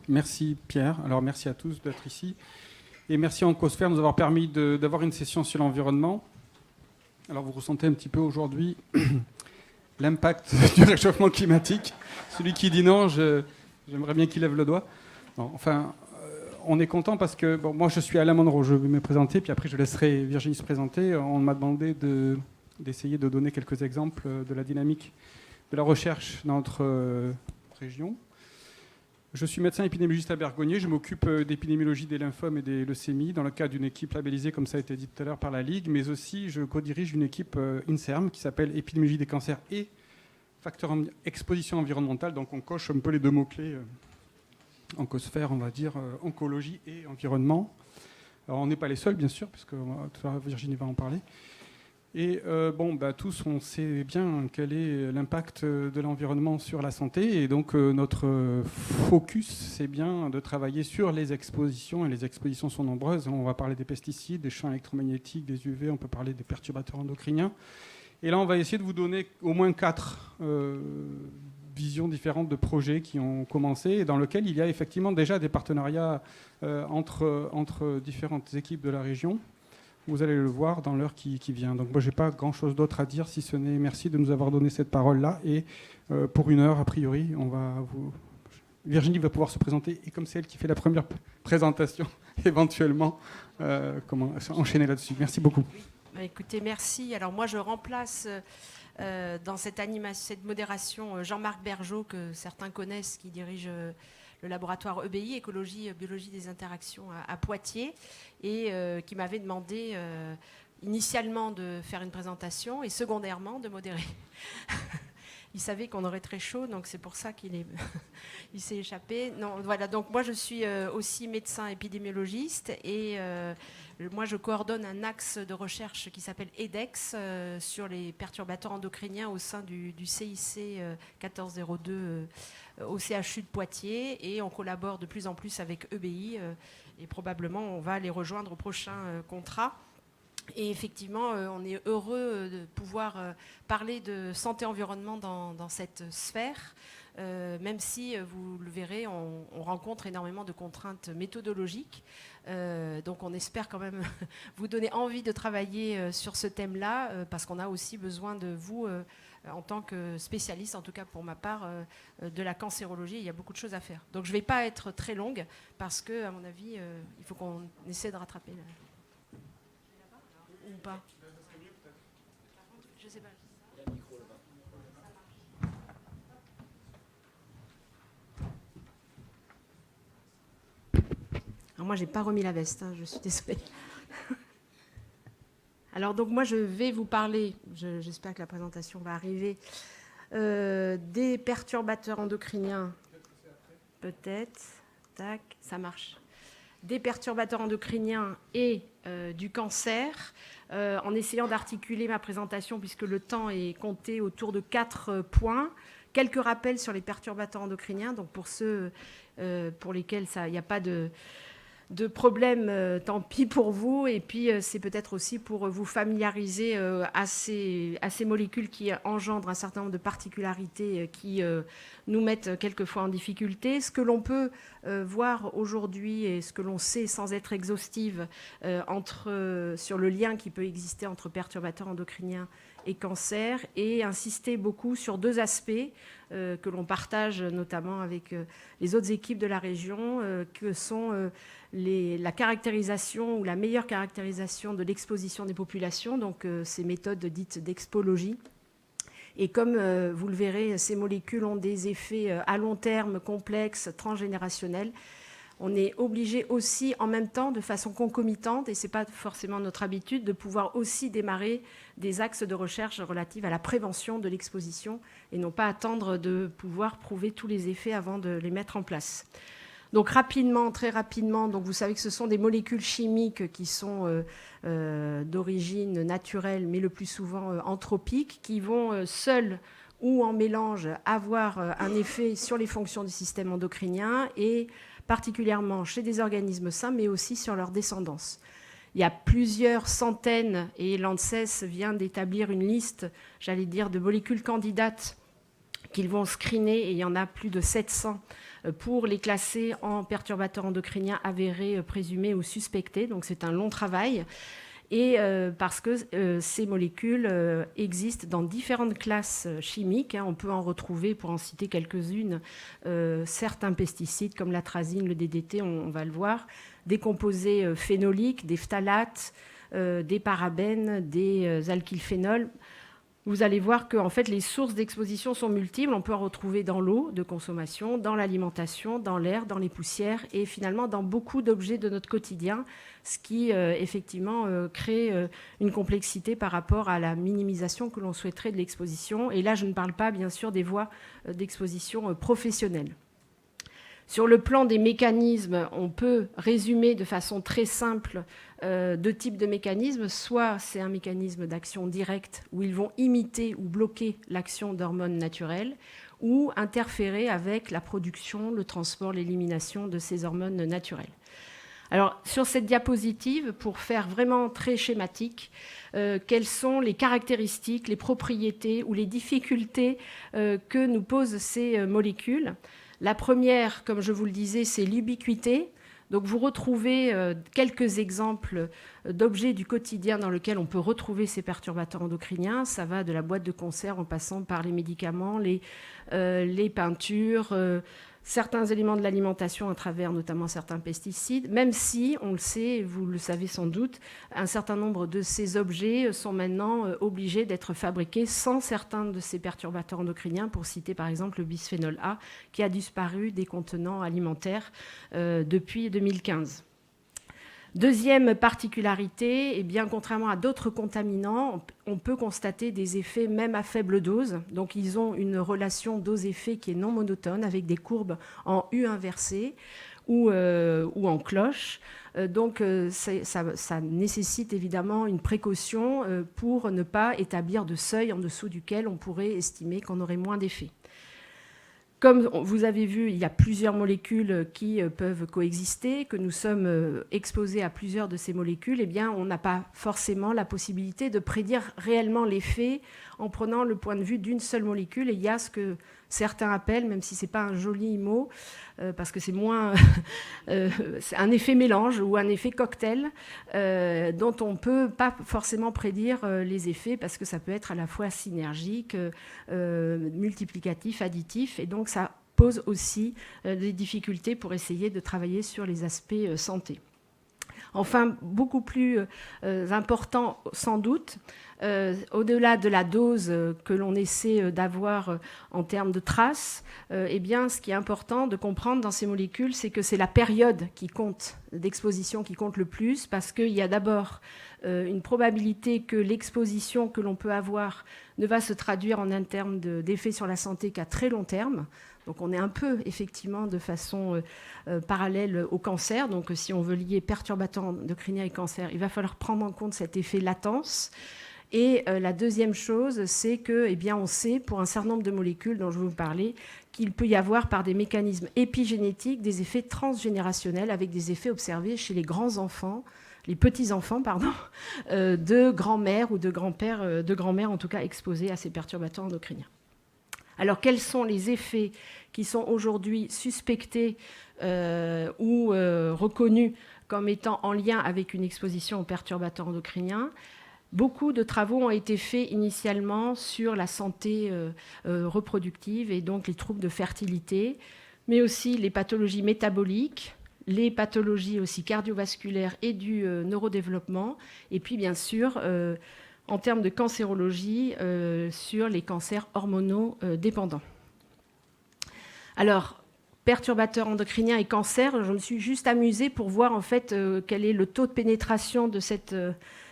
Merci Pierre. Alors merci à tous d'être ici. Et merci à Oncosphère de nous avoir permis d'avoir une session sur l'environnement. Alors vous ressentez un petit peu aujourd'hui l'impact du réchauffement climatique. Celui qui dit non, j'aimerais bien qu'il lève le doigt. Non, enfin, on est content parce que moi je suis Alain Monroe, je vais me présenter, puis après je laisserai Virginie se présenter. On m'a demandé d'essayer de donner quelques exemples de la dynamique de la recherche dans notre région. Je suis médecin épidémiologiste à Bergognier. Je m'occupe d'épidémiologie des lymphomes et des leucémies dans le cadre d'une équipe labellisée, comme ça a été dit tout à l'heure, par la Ligue, mais aussi je co-dirige une équipe INSERM qui s'appelle épidémiologie des cancers et facteurs exposition environnementale. Donc on coche un peu les deux mots-clés Oncosphère, on va dire, oncologie et environnement. Alors on n'est pas les seuls, bien sûr, puisque tout à l'heure Virginie va en parler. Et tous, on sait bien quel est l'impact de l'environnement sur la santé. Et donc, notre focus, c'est bien de travailler sur les expositions. Et les expositions sont nombreuses. On va parler des pesticides, des champs électromagnétiques, des UV. On peut parler des perturbateurs endocriniens. Et là, on va essayer de vous donner au moins 4 visions différentes de projets qui ont commencé et dans lesquels il y a effectivement déjà des partenariats entre différentes équipes de la région. Vous allez le voir dans l'heure qui vient. Donc moi, je n'ai pas grand-chose d'autre à dire, si ce n'est merci de nous avoir donné cette parole-là. Et pour 1 heure, a priori, Virginie va pouvoir se présenter. Et comme c'est elle qui fait la première présentation, éventuellement, enchaîner là-dessus. Merci beaucoup. Oui. Écoutez, merci. Alors moi, je remplace dans cette modération Jean-Marc Bergeau, que certains connaissent, qui dirige le laboratoire EBI, Écologie, Biologie des Interactions à Poitiers, et qui m'avait demandé initialement de faire une présentation et secondairement de modérer. Il savait qu'on aurait très chaud, donc c'est pour ça qu'il s'est échappé. Non, voilà, donc moi je suis aussi médecin épidémiologiste et moi je coordonne un axe de recherche qui s'appelle EDEX sur les perturbateurs endocriniens au sein du CIC 1402 au CHU de Poitiers, et on collabore de plus en plus avec EBI et probablement on va les rejoindre au prochain contrat. Et effectivement, on est heureux de pouvoir parler de santé-environnement dans cette sphère, même si, vous le verrez, on rencontre énormément de contraintes méthodologiques. Donc on espère quand même vous donner envie de travailler sur ce thème-là, parce qu'on a aussi besoin de vous en tant que spécialiste, en tout cas pour ma part, de la cancérologie. Il y a beaucoup de choses à faire. Donc je ne vais pas être très longue, parce qu'à mon avis, il faut qu'on essaie de rattraper ou pas. Je sais pas. Alors moi, j'ai pas remis la veste, hein, je suis désolée. Alors donc moi, je vais vous parler, j'espère que la présentation va arriver, des perturbateurs endocriniens. Peut-être. Tac, ça marche. Des perturbateurs endocriniens et du cancer, en essayant d'articuler ma présentation, puisque le temps est compté autour de 4 points. Quelques rappels sur les perturbateurs endocriniens, donc pour ceux pour lesquels il n'y a pas de problème, tant pis pour vous. Et puis c'est peut-être aussi pour vous familiariser à ces molécules qui engendrent un certain nombre de particularités qui nous mettent quelquefois en difficulté. Ce que l'on peut voir aujourd'hui et ce que l'on sait sans être exhaustive sur le lien qui peut exister entre perturbateurs endocriniens et cancer, et insister beaucoup sur 2 aspects que l'on partage notamment avec les autres équipes de la région, que sont la caractérisation ou la meilleure caractérisation de l'exposition des populations, donc ces méthodes dites d'expologie. Et comme vous le verrez, ces molécules ont des effets à long terme complexes, transgénérationnels. On est obligé aussi en même temps, de façon concomitante, et ce n'est pas forcément notre habitude, de pouvoir aussi démarrer des axes de recherche relatifs à la prévention de l'exposition et non pas attendre de pouvoir prouver tous les effets avant de les mettre en place. Donc rapidement, très rapidement, donc vous savez que ce sont des molécules chimiques qui sont d'origine naturelle, mais le plus souvent anthropiques, qui vont seules ou en mélange avoir un effet sur les fonctions du système endocrinien, et particulièrement chez des organismes sains, mais aussi sur leur descendance. Il y a plusieurs centaines, et l'ANSES vient d'établir une liste, j'allais dire, de molécules candidates qu'ils vont screener, et il y en a plus de 700 pour les classer en perturbateurs endocriniens avérés, présumés ou suspectés. Donc c'est un long travail. Et parce que ces molécules existent dans différentes classes chimiques. On peut en retrouver, pour en citer quelques-unes, certains pesticides comme l'atrazine, le DDT, on va le voir, des composés phénoliques, des phtalates, des parabènes, des alkylphénols. Vous allez voir que en fait, les sources d'exposition sont multiples. On peut en retrouver dans l'eau de consommation, dans l'alimentation, dans l'air, dans les poussières et finalement dans beaucoup d'objets de notre quotidien, ce qui effectivement crée une complexité par rapport à la minimisation que l'on souhaiterait de l'exposition. Et là, je ne parle pas bien sûr des voies d'exposition professionnelles. Sur le plan des mécanismes, on peut résumer de façon très simple deux types de mécanismes. Soit c'est un mécanisme d'action directe où ils vont imiter ou bloquer l'action d'hormones naturelles ou interférer avec la production, le transport, l'élimination de ces hormones naturelles. Alors, sur cette diapositive, pour faire vraiment très schématique, quelles sont les caractéristiques, les propriétés ou les difficultés que nous posent ces molécules ? La première, comme je vous le disais, c'est l'ubiquité. Donc vous retrouvez quelques exemples d'objets du quotidien dans lesquels on peut retrouver ces perturbateurs endocriniens. Ça va de la boîte de conserve en passant par les médicaments, les peintures, certains éléments de l'alimentation à travers notamment certains pesticides, même si, on le sait, vous le savez sans doute, un certain nombre de ces objets sont maintenant obligés d'être fabriqués sans certains de ces perturbateurs endocriniens, pour citer par exemple le bisphénol A, qui a disparu des contenants alimentaires depuis 2015. Deuxième particularité, eh bien, contrairement à d'autres contaminants, on peut constater des effets même à faible dose. Donc ils ont une relation dose-effet qui est non monotone, avec des courbes en U inversé ou en cloche. Donc ça nécessite évidemment une précaution pour ne pas établir de seuil en dessous duquel on pourrait estimer qu'on aurait moins d'effets. Comme vous avez vu, il y a plusieurs molécules qui peuvent coexister, que nous sommes exposés à plusieurs de ces molécules, eh bien, on n'a pas forcément la possibilité de prédire réellement l'effet en prenant le point de vue d'une seule molécule. Et il y a ce que certains appellent, même si ce n'est pas un joli mot, parce que c'est moins c'est un effet mélange ou un effet cocktail dont on ne peut pas forcément prédire les effets, parce que ça peut être à la fois synergique, multiplicatif, additif, et donc ça pose aussi des difficultés pour essayer de travailler sur les aspects santé. Enfin, beaucoup plus important sans doute, au-delà de la dose que l'on essaie d'avoir en termes de traces, eh bien, ce qui est important de comprendre dans ces molécules, c'est que c'est la période qui compte, d'exposition qui compte le plus, parce qu'il y a d'abord une probabilité que l'exposition que l'on peut avoir ne va se traduire en un terme d'effet sur la santé qu'à très long terme. Donc on est un peu effectivement de façon parallèle au cancer. Donc si on veut lier perturbateurs endocriniens et cancer, il va falloir prendre en compte cet effet latence. Et la deuxième chose, c'est que, eh bien, on sait pour un certain nombre de molécules dont je vais vous parler qu'il peut y avoir par des mécanismes épigénétiques des effets transgénérationnels avec des effets observés chez les grands enfants, les petits-enfants, de grand-mère ou de grand-père, de grand-mère en tout cas exposés à ces perturbateurs endocriniens. Alors, quels sont les effets qui sont aujourd'hui suspectés ou reconnus comme étant en lien avec une exposition aux perturbateurs endocriniens ? Beaucoup de travaux ont été faits initialement sur la santé reproductive et donc les troubles de fertilité, mais aussi les pathologies métaboliques, les pathologies aussi cardiovasculaires et du neurodéveloppement, et puis bien sûr, en termes de cancérologie, sur les cancers hormonaux dépendants. Alors, perturbateurs endocriniens et cancers, je me suis juste amusée pour voir en fait quel est le taux de pénétration de cette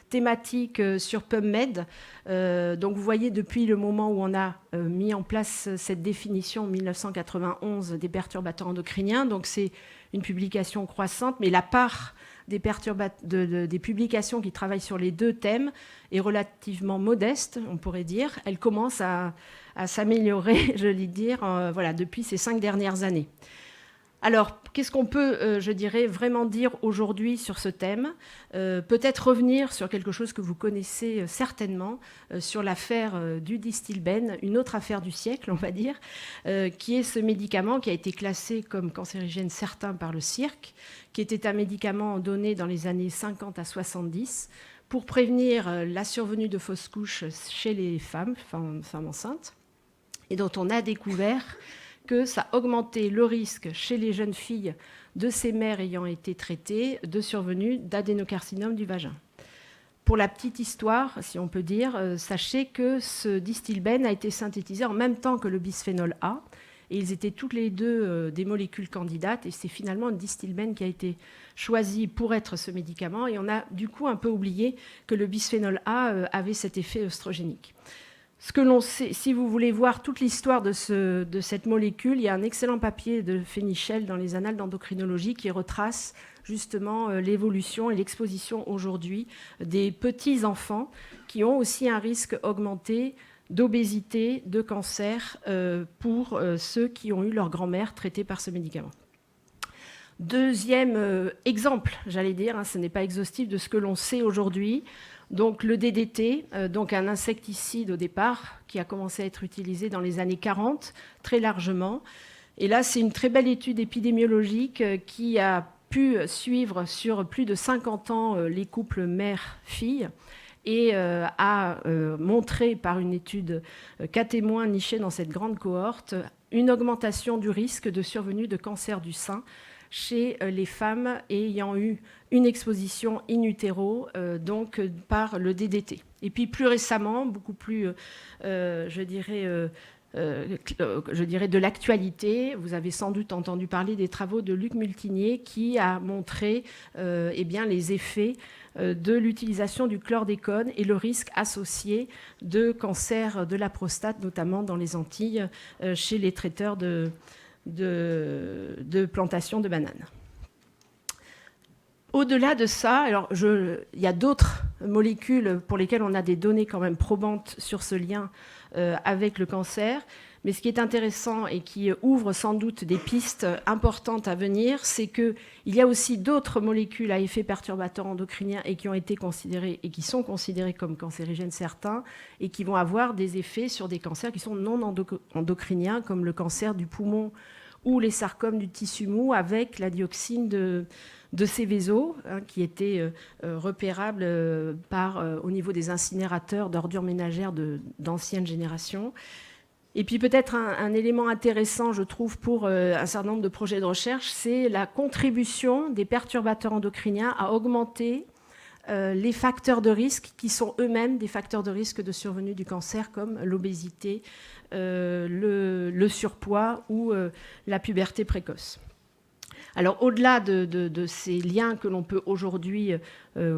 thématique sur PubMed. Donc vous voyez, depuis le moment où on a mis en place cette définition en 1991 des perturbateurs endocriniens, donc c'est une publication croissante, mais la part des publications qui travaillent sur les deux thèmes est relativement modeste, on pourrait dire. Elle commence à s'améliorer, je vais dire, voilà, depuis ces 5 dernières années. Alors, qu'est-ce qu'on peut, je dirais, vraiment dire aujourd'hui sur ce thème ? Peut-être revenir sur quelque chose que vous connaissez certainement, sur l'affaire du Distilbène, une autre affaire du siècle, on va dire, qui est ce médicament qui a été classé comme cancérigène certain par le CIRC, qui était un médicament donné dans les années 50 à 70 pour prévenir la survenue de fausses couches chez les femmes enceintes, et dont on a découvert que ça augmentait le risque chez les jeunes filles de ces mères ayant été traitées de survenue d'adénocarcinome du vagin. Pour la petite histoire, si on peut dire, sachez que ce Distilbène a été synthétisé en même temps que le bisphénol A, et ils étaient toutes les deux des molécules candidates, et c'est finalement le Distilbène qui a été choisi pour être ce médicament, et on a du coup un peu oublié que le bisphénol A avait cet effet œstrogénique. Ce que l'on sait, si vous voulez voir toute l'histoire de cette molécule, il y a un excellent papier de Fénichel dans les Annales d'endocrinologie qui retrace justement l'évolution et l'exposition aujourd'hui des petits enfants qui ont aussi un risque augmenté d'obésité, de cancer pour ceux qui ont eu leur grand-mère traitée par ce médicament. Deuxième exemple, j'allais dire, ce n'est pas exhaustif de ce que l'on sait aujourd'hui. Donc le DDT, donc un insecticide au départ, qui a commencé à être utilisé dans les années 40, très largement. Et là, c'est une très belle étude épidémiologique qui a pu suivre sur plus de 50 ans les couples mère-fille et a montré par une étude cas témoins nichée dans cette grande cohorte une augmentation du risque de survenue de cancer du sein chez les femmes ayant eu une exposition in utero, donc par le DDT. Et puis plus récemment, beaucoup plus, je dirais, de l'actualité, vous avez sans doute entendu parler des travaux de Luc Multinier qui a montré les effets de l'utilisation du chlordécone et le risque associé de cancer de la prostate, notamment dans les Antilles, chez les traiteurs de plantation de bananes. Au-delà de ça, alors il y a d'autres molécules pour lesquelles on a des données quand même probantes sur ce lien avec le cancer, mais ce qui est intéressant et qui ouvre sans doute des pistes importantes à venir, c'est qu'il y a aussi d'autres molécules à effet perturbateur endocrinien et qui ont été considérées et qui sont considérées comme cancérigènes certains et qui vont avoir des effets sur des cancers qui sont non endocriniens, comme le cancer du poumon ou les sarcomes du tissu mou avec la dioxine de Céveso, qui était repérable au niveau des incinérateurs d'ordures ménagères d'anciennes générations. Et puis peut-être un élément intéressant, je trouve, pour un certain nombre de projets de recherche, c'est la contribution des perturbateurs endocriniens à augmenter les facteurs de risque qui sont eux-mêmes des facteurs de risque de survenue du cancer, comme l'obésité, le surpoids ou la puberté précoce. Alors, au-delà de ces liens que l'on peut aujourd'hui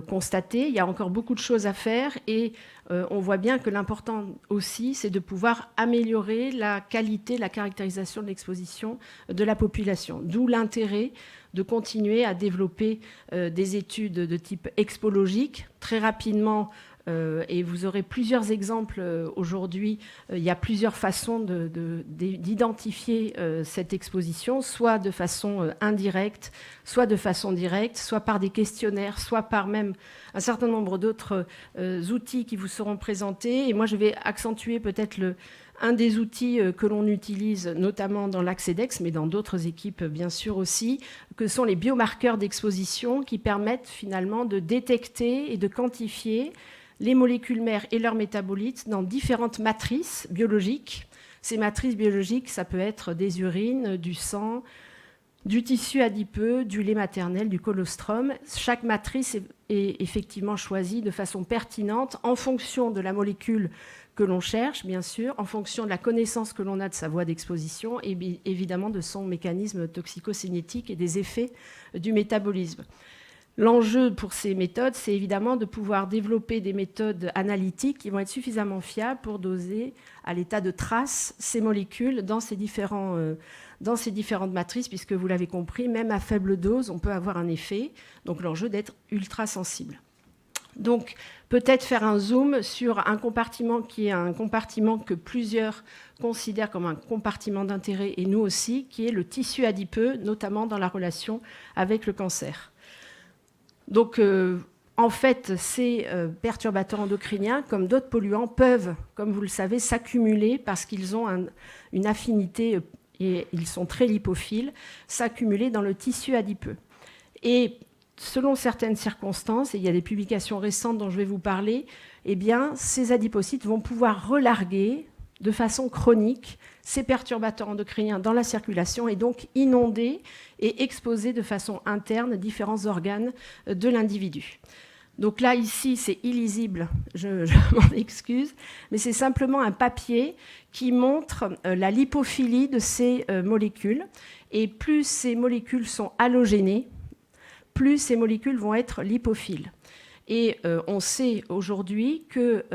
constater, il y a encore beaucoup de choses à faire et on voit bien que l'important aussi, c'est de pouvoir améliorer la qualité, la caractérisation de l'exposition de la population. D'où l'intérêt de continuer à développer des études de type expologique. Très rapidement, et vous aurez plusieurs exemples aujourd'hui. Il y a plusieurs façons d'identifier cette exposition, soit de façon indirecte, soit de façon directe, soit par des questionnaires, soit par même un certain nombre d'autres outils qui vous seront présentés. Et moi, je vais accentuer peut-être un des outils que l'on utilise, notamment dans l'Accédex, mais dans d'autres équipes bien sûr aussi, que sont les biomarqueurs d'exposition qui permettent finalement de détecter et de quantifier les molécules mères et leurs métabolites dans différentes matrices biologiques. Ces matrices biologiques, ça peut être des urines, du sang, du tissu adipeux, du lait maternel, du colostrum. Chaque matrice est effectivement choisie de façon pertinente en fonction de la molécule que l'on cherche, bien sûr, en fonction de la connaissance que l'on a de sa voie d'exposition et évidemment de son mécanisme toxicocinétique et des effets du métabolisme. L'enjeu pour ces méthodes, c'est évidemment de pouvoir développer des méthodes analytiques qui vont être suffisamment fiables pour doser à l'état de trace ces molécules dans ces différentes matrices, puisque vous l'avez compris, même à faible dose, on peut avoir un effet. Donc l'enjeu d'être ultra sensible. Donc, peut-être faire un zoom sur un compartiment qui est un compartiment que plusieurs considèrent comme un compartiment d'intérêt, et nous aussi, qui est le tissu adipeux, notamment dans la relation avec le cancer. Donc, en fait, ces perturbateurs endocriniens, comme d'autres polluants, peuvent, comme vous le savez, s'accumuler parce qu'ils ont une affinité et ils sont très lipophiles, s'accumuler dans le tissu adipeux. Et selon certaines circonstances, et il y a des publications récentes dont je vais vous parler, eh bien, ces adipocytes vont pouvoir relarguer de façon chronique ces perturbateurs endocriniens dans la circulation et donc inonder et exposer de façon interne différents organes de l'individu. Donc là, ici, c'est illisible, je m'en excuse, mais c'est simplement un papier qui montre la lipophilie de ces molécules. Et plus ces molécules sont halogénées, plus ces molécules vont être lipophiles. Et on sait aujourd'hui que,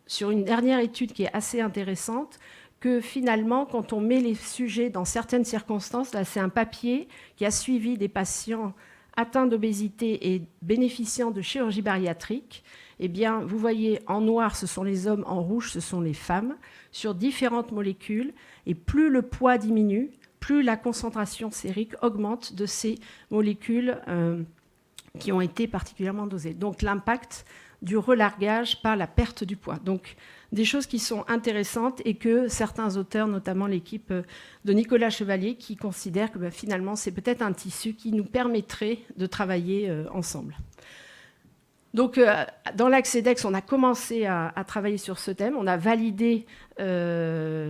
sur une dernière étude qui est assez intéressante, que finalement, quand on met les sujets dans certaines circonstances, là c'est un papier qui a suivi des patients atteints d'obésité et bénéficiant de chirurgie bariatrique, eh bien, vous voyez, en noir, ce sont les hommes, en rouge, ce sont les femmes, sur différentes molécules, et plus le poids diminue, plus la concentration sérique augmente de ces molécules qui ont été particulièrement dosées. Donc l'impact du relargage par la perte du poids. Donc des choses qui sont intéressantes et que certains auteurs, notamment l'équipe de Nicolas Chevalier, qui considèrent que finalement c'est peut-être un tissu qui nous permettrait de travailler ensemble. Donc, dans l'Accédex, on a commencé à travailler sur ce thème. On a validé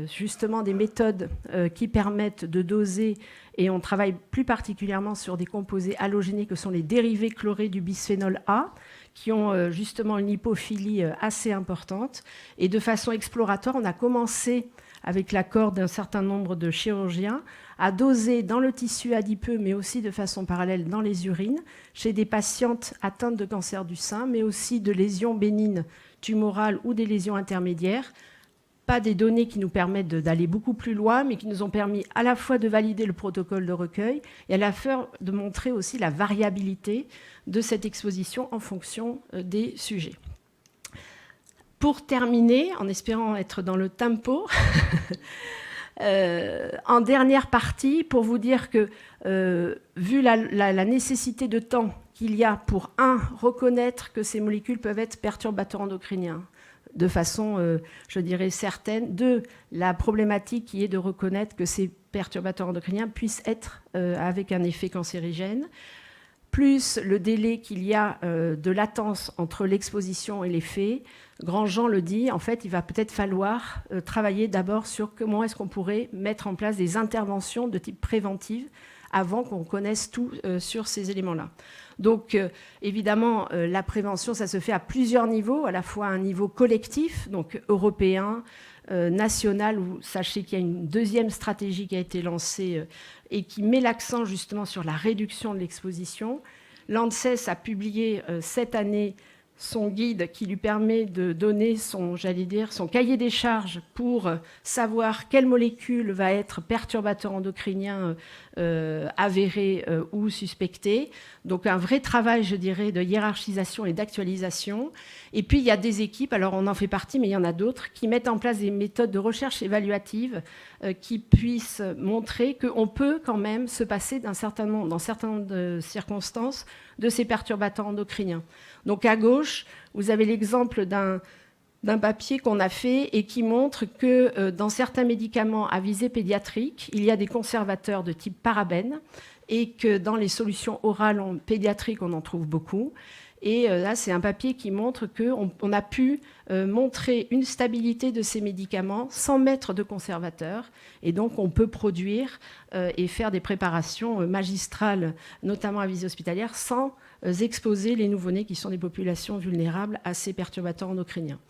justement des méthodes qui permettent de doser, et on travaille plus particulièrement sur des composés halogénés que sont les dérivés chlorés du bisphénol A, qui ont justement une lipophilie assez importante. Et de façon exploratoire, on a commencé, avec l'accord d'un certain nombre de chirurgiens, à doser dans le tissu adipeux, mais aussi de façon parallèle dans les urines, chez des patientes atteintes de cancer du sein, mais aussi de lésions bénignes tumorales ou des lésions intermédiaires. Pas des données qui nous permettent d'aller beaucoup plus loin, mais qui nous ont permis à la fois de valider le protocole de recueil et à la fois de montrer aussi la variabilité de cette exposition en fonction des sujets. Pour terminer, en espérant être dans le tempo, en dernière partie, pour vous dire que, vu la nécessité de temps qu'il y a pour, reconnaître que ces molécules peuvent être perturbateurs endocriniens de façon, je dirais, certaine, 2, la problématique qui est de reconnaître que ces perturbateurs endocriniens puissent être avec un effet cancérigène, plus le délai qu'il y a de latence entre l'exposition et l'effet. Grandjean le dit, en fait, il va peut-être falloir travailler d'abord sur comment est-ce qu'on pourrait mettre en place des interventions de type préventive avant qu'on connaisse tout sur ces éléments-là. Donc, évidemment, la prévention, ça se fait à plusieurs niveaux, à la fois à un niveau collectif, donc européen, national, où sachez qu'il y a une deuxième stratégie qui a été lancée et qui met l'accent justement sur la réduction de l'exposition. L'ANSES a publié cette année son guide qui lui permet de donner son cahier des charges pour savoir quelle molécule va être perturbateur endocrinien avéré ou suspecté. Donc un vrai travail, je dirais, de hiérarchisation et d'actualisation. Et puis il y a des équipes, alors on en fait partie, mais il y en a d'autres, qui mettent en place des méthodes de recherche évaluative qui puissent montrer qu'on peut quand même se passer dans certains nombre de circonstances de ces perturbateurs endocriniens. Donc à gauche, vous avez l'exemple d'un papier qu'on a fait et qui montre que dans certains médicaments à visée pédiatrique, il y a des conservateurs de type parabène et que dans les solutions orales pédiatriques, on en trouve beaucoup. Et là, c'est un papier qui montre qu'on a pu montrer une stabilité de ces médicaments sans mettre de conservateurs. Et donc, on peut produire et faire des préparations magistrales, notamment à visée hospitalière, sans exposer les nouveau-nés qui sont des populations vulnérables à ces perturbateurs endocriniens.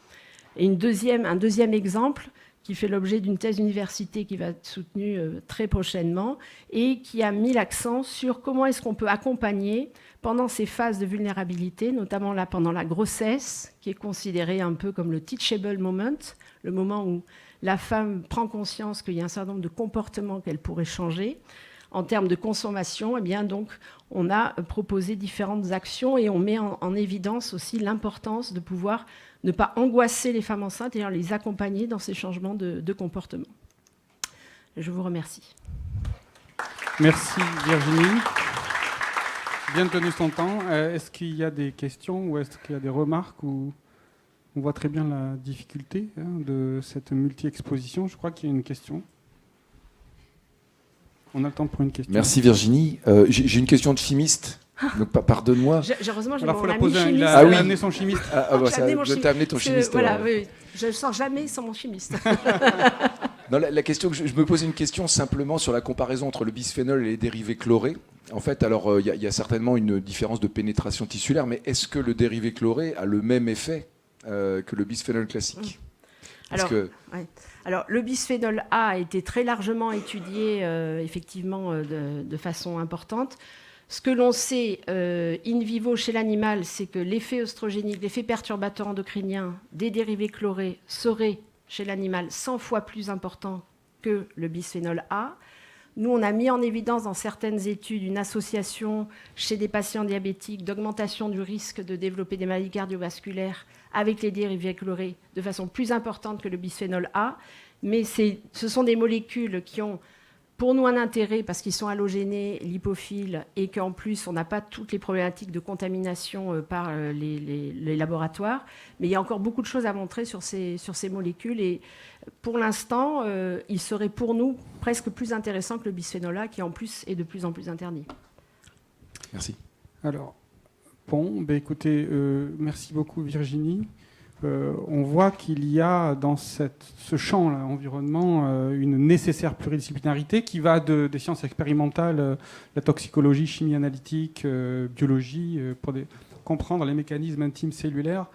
Et un deuxième exemple qui fait l'objet d'une thèse d'université qui va être soutenue très prochainement et qui a mis l'accent sur comment est-ce qu'on peut accompagner pendant ces phases de vulnérabilité, notamment là pendant la grossesse, qui est considérée un peu comme le teachable moment, le moment où la femme prend conscience qu'il y a un certain nombre de comportements qu'elle pourrait changer. en termes de consommation, eh bien, donc, on a proposé différentes actions et on met en évidence aussi l'importance de pouvoir ne pas angoisser les femmes enceintes et les accompagner dans ces changements de comportement. Je vous remercie. Merci Virginie. Bien tenu son temps. Est-ce qu'il y a des questions ou est-ce qu'il y a des remarques ou... On voit très bien la difficulté de cette multi-exposition. Je crois qu'il y a une question. On a le temps pour une question. Merci Virginie. J'ai une question de chimiste. Donc pardonne-moi. Heureusement, j'ai Alors, mon ami chimiste. il a amené son chimiste. Ça t'a amené ton chimiste. Voilà, oui. Je ne sors jamais sans mon chimiste. Non, la question que je me posais une question simplement sur la comparaison entre le bisphénol et les dérivés chlorés. En fait, alors il y a certainement une différence de pénétration tissulaire, mais est-ce que le dérivé chloré a le même effet que le bisphénol classique? Alors, le bisphénol A a été très largement étudié, effectivement, de façon importante. Ce que l'on sait in vivo chez l'animal, c'est que l'effet œstrogénique, l'effet perturbateur endocrinien des dérivés chlorés serait chez l'animal 100 fois plus important que le bisphénol A. Nous, on a mis en évidence dans certaines études une association chez des patients diabétiques d'augmentation du risque de développer des maladies cardiovasculaires avec les dérivés chlorés de façon plus importante que le bisphénol A. Mais ce sont des molécules qui ont pour nous un intérêt parce qu'ils sont halogénés, lipophiles, et qu'en plus, on n'a pas toutes les problématiques de contamination par les laboratoires. Mais il y a encore beaucoup de choses à montrer sur ces molécules. Et pour l'instant, il serait pour nous presque plus intéressant que le bisphénol A, qui en plus est de plus en plus interdit. Merci. Alors, bon, écoutez, merci beaucoup Virginie. On voit qu'il y a dans ce champ environnement une nécessaire pluridisciplinarité qui va des sciences expérimentales, la toxicologie, chimie analytique, biologie, pour comprendre les mécanismes intimes cellulaires.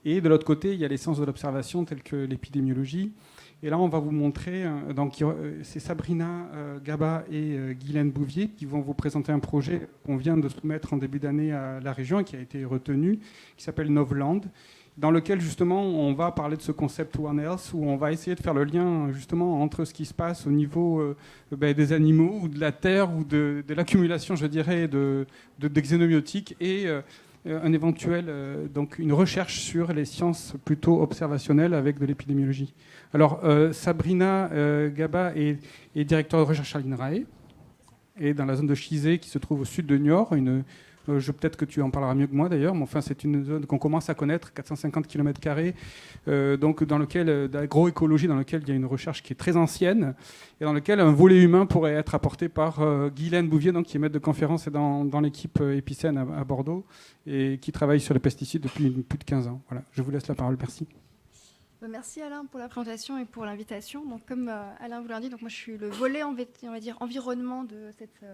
Et de l'autre côté, il y a les sciences de l'observation telles que l'épidémiologie. Et là, on va vous montrer, donc c'est Sabrina Gaba et Guylaine Bouvier qui vont vous présenter un projet qu'on vient de soumettre en début d'année à la région et qui a été retenu, qui s'appelle Novland, dans lequel justement on va parler de ce concept One Health, où on va essayer de faire le lien justement entre ce qui se passe au niveau des animaux ou de la terre ou de l'accumulation, je dirais, de xénobiotiques et un éventuel, donc une recherche sur les sciences plutôt observationnelles avec de l'épidémiologie. Alors Sabrina Gaba est directeur de recherche à l'INRAE et dans la zone de Chizé qui se trouve au sud de Niort, peut-être que tu en parleras mieux que moi d'ailleurs, mais enfin c'est une zone qu'on commence à connaître, 450 km², donc d'agroécologie, dans lequel il y a une recherche qui est très ancienne et dans lequel un volet humain pourrait être apporté par Guylaine Bouvier, donc, qui est maître de conférence et dans l'équipe Epicène à Bordeaux et qui travaille sur les pesticides depuis plus de 15 ans. Voilà, je vous laisse la parole, merci. Merci Alain pour la présentation et pour l'invitation. Donc, comme Alain vous l'a dit, donc moi je suis le volet on va dire, environnement de cette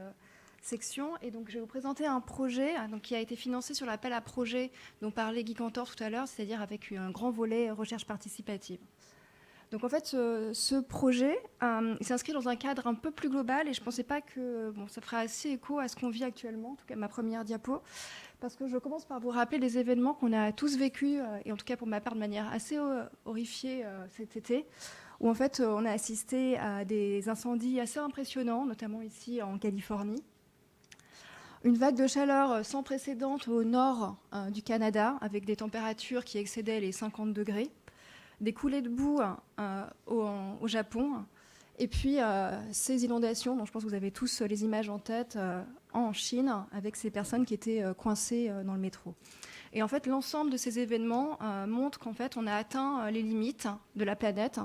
section. Et donc, je vais vous présenter un projet qui a été financé sur l'appel à projet dont parlait Guy Cantor tout à l'heure, c'est-à-dire avec un grand volet recherche participative. Donc, en fait, ce projet il s'inscrit dans un cadre un peu plus global et je ne pensais pas que ça ferait assez écho à ce qu'on vit actuellement, en tout cas ma première diapo, parce que je commence par vous rappeler les événements qu'on a tous vécus, et en tout cas pour ma part de manière assez horrifiée cet été, où en fait on a assisté à des incendies assez impressionnants, notamment ici en Californie. Une vague de chaleur sans précédent au nord du Canada, avec des températures qui excédaient les 50 degrés, des coulées de boue au Japon, et puis ces inondations, dont je pense que vous avez tous les images en tête, en Chine, avec ces personnes qui étaient coincées dans le métro. Et en fait, l'ensemble de ces événements montre qu'en fait, on a atteint les limites de la planète.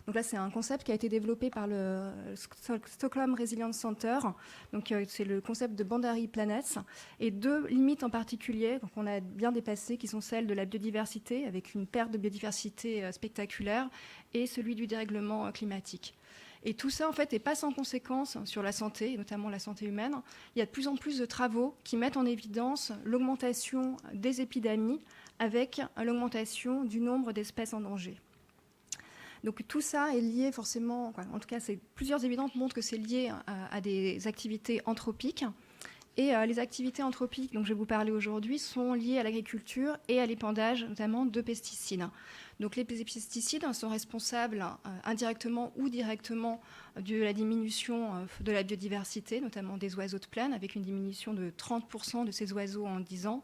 Donc là, c'est un concept qui a été développé par le Stockholm Resilience Center. Donc c'est le concept de Boundary Planets. Et deux limites en particulier, donc on a bien dépassé, qui sont celles de la biodiversité, avec une perte de biodiversité spectaculaire, et celui du dérèglement climatique. Et tout ça, en fait, n'est pas sans conséquences sur la santé, et notamment la santé humaine. Il y a de plus en plus de travaux qui mettent en évidence l'augmentation des épidémies avec l'augmentation du nombre d'espèces en danger. Donc tout ça est lié forcément, en tout cas plusieurs évidentes montrent que c'est lié à des activités anthropiques Et les activités anthropiques dont je vais vous parler aujourd'hui sont liées à l'agriculture et à l'épandage, notamment de pesticides. Donc les pesticides sont responsables indirectement ou directement de la diminution de la biodiversité, notamment des oiseaux de plaine, avec une diminution de 30% de ces oiseaux en 10 ans,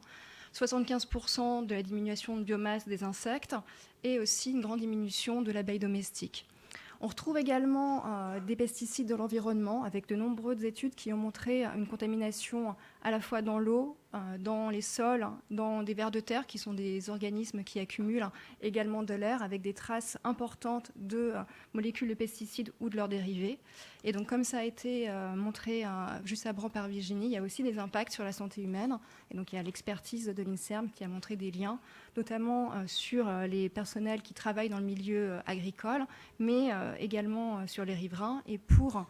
75% de la diminution de biomasse des insectes et aussi une grande diminution de l'abeille domestique. On retrouve également des pesticides dans l'environnement, avec de nombreuses études qui ont montré une contamination à la fois dans l'eau, dans les sols, dans des vers de terre, qui sont des organismes qui accumulent également de l'air, avec des traces importantes de molécules de pesticides ou de leurs dérivés. Et donc, comme ça a été montré juste avant par Virginie, il y a aussi des impacts sur la santé humaine. Et donc, il y a l'expertise de l'INSERM qui a montré des liens, notamment sur les personnels qui travaillent dans le milieu agricole, mais également sur les riverains. Et pour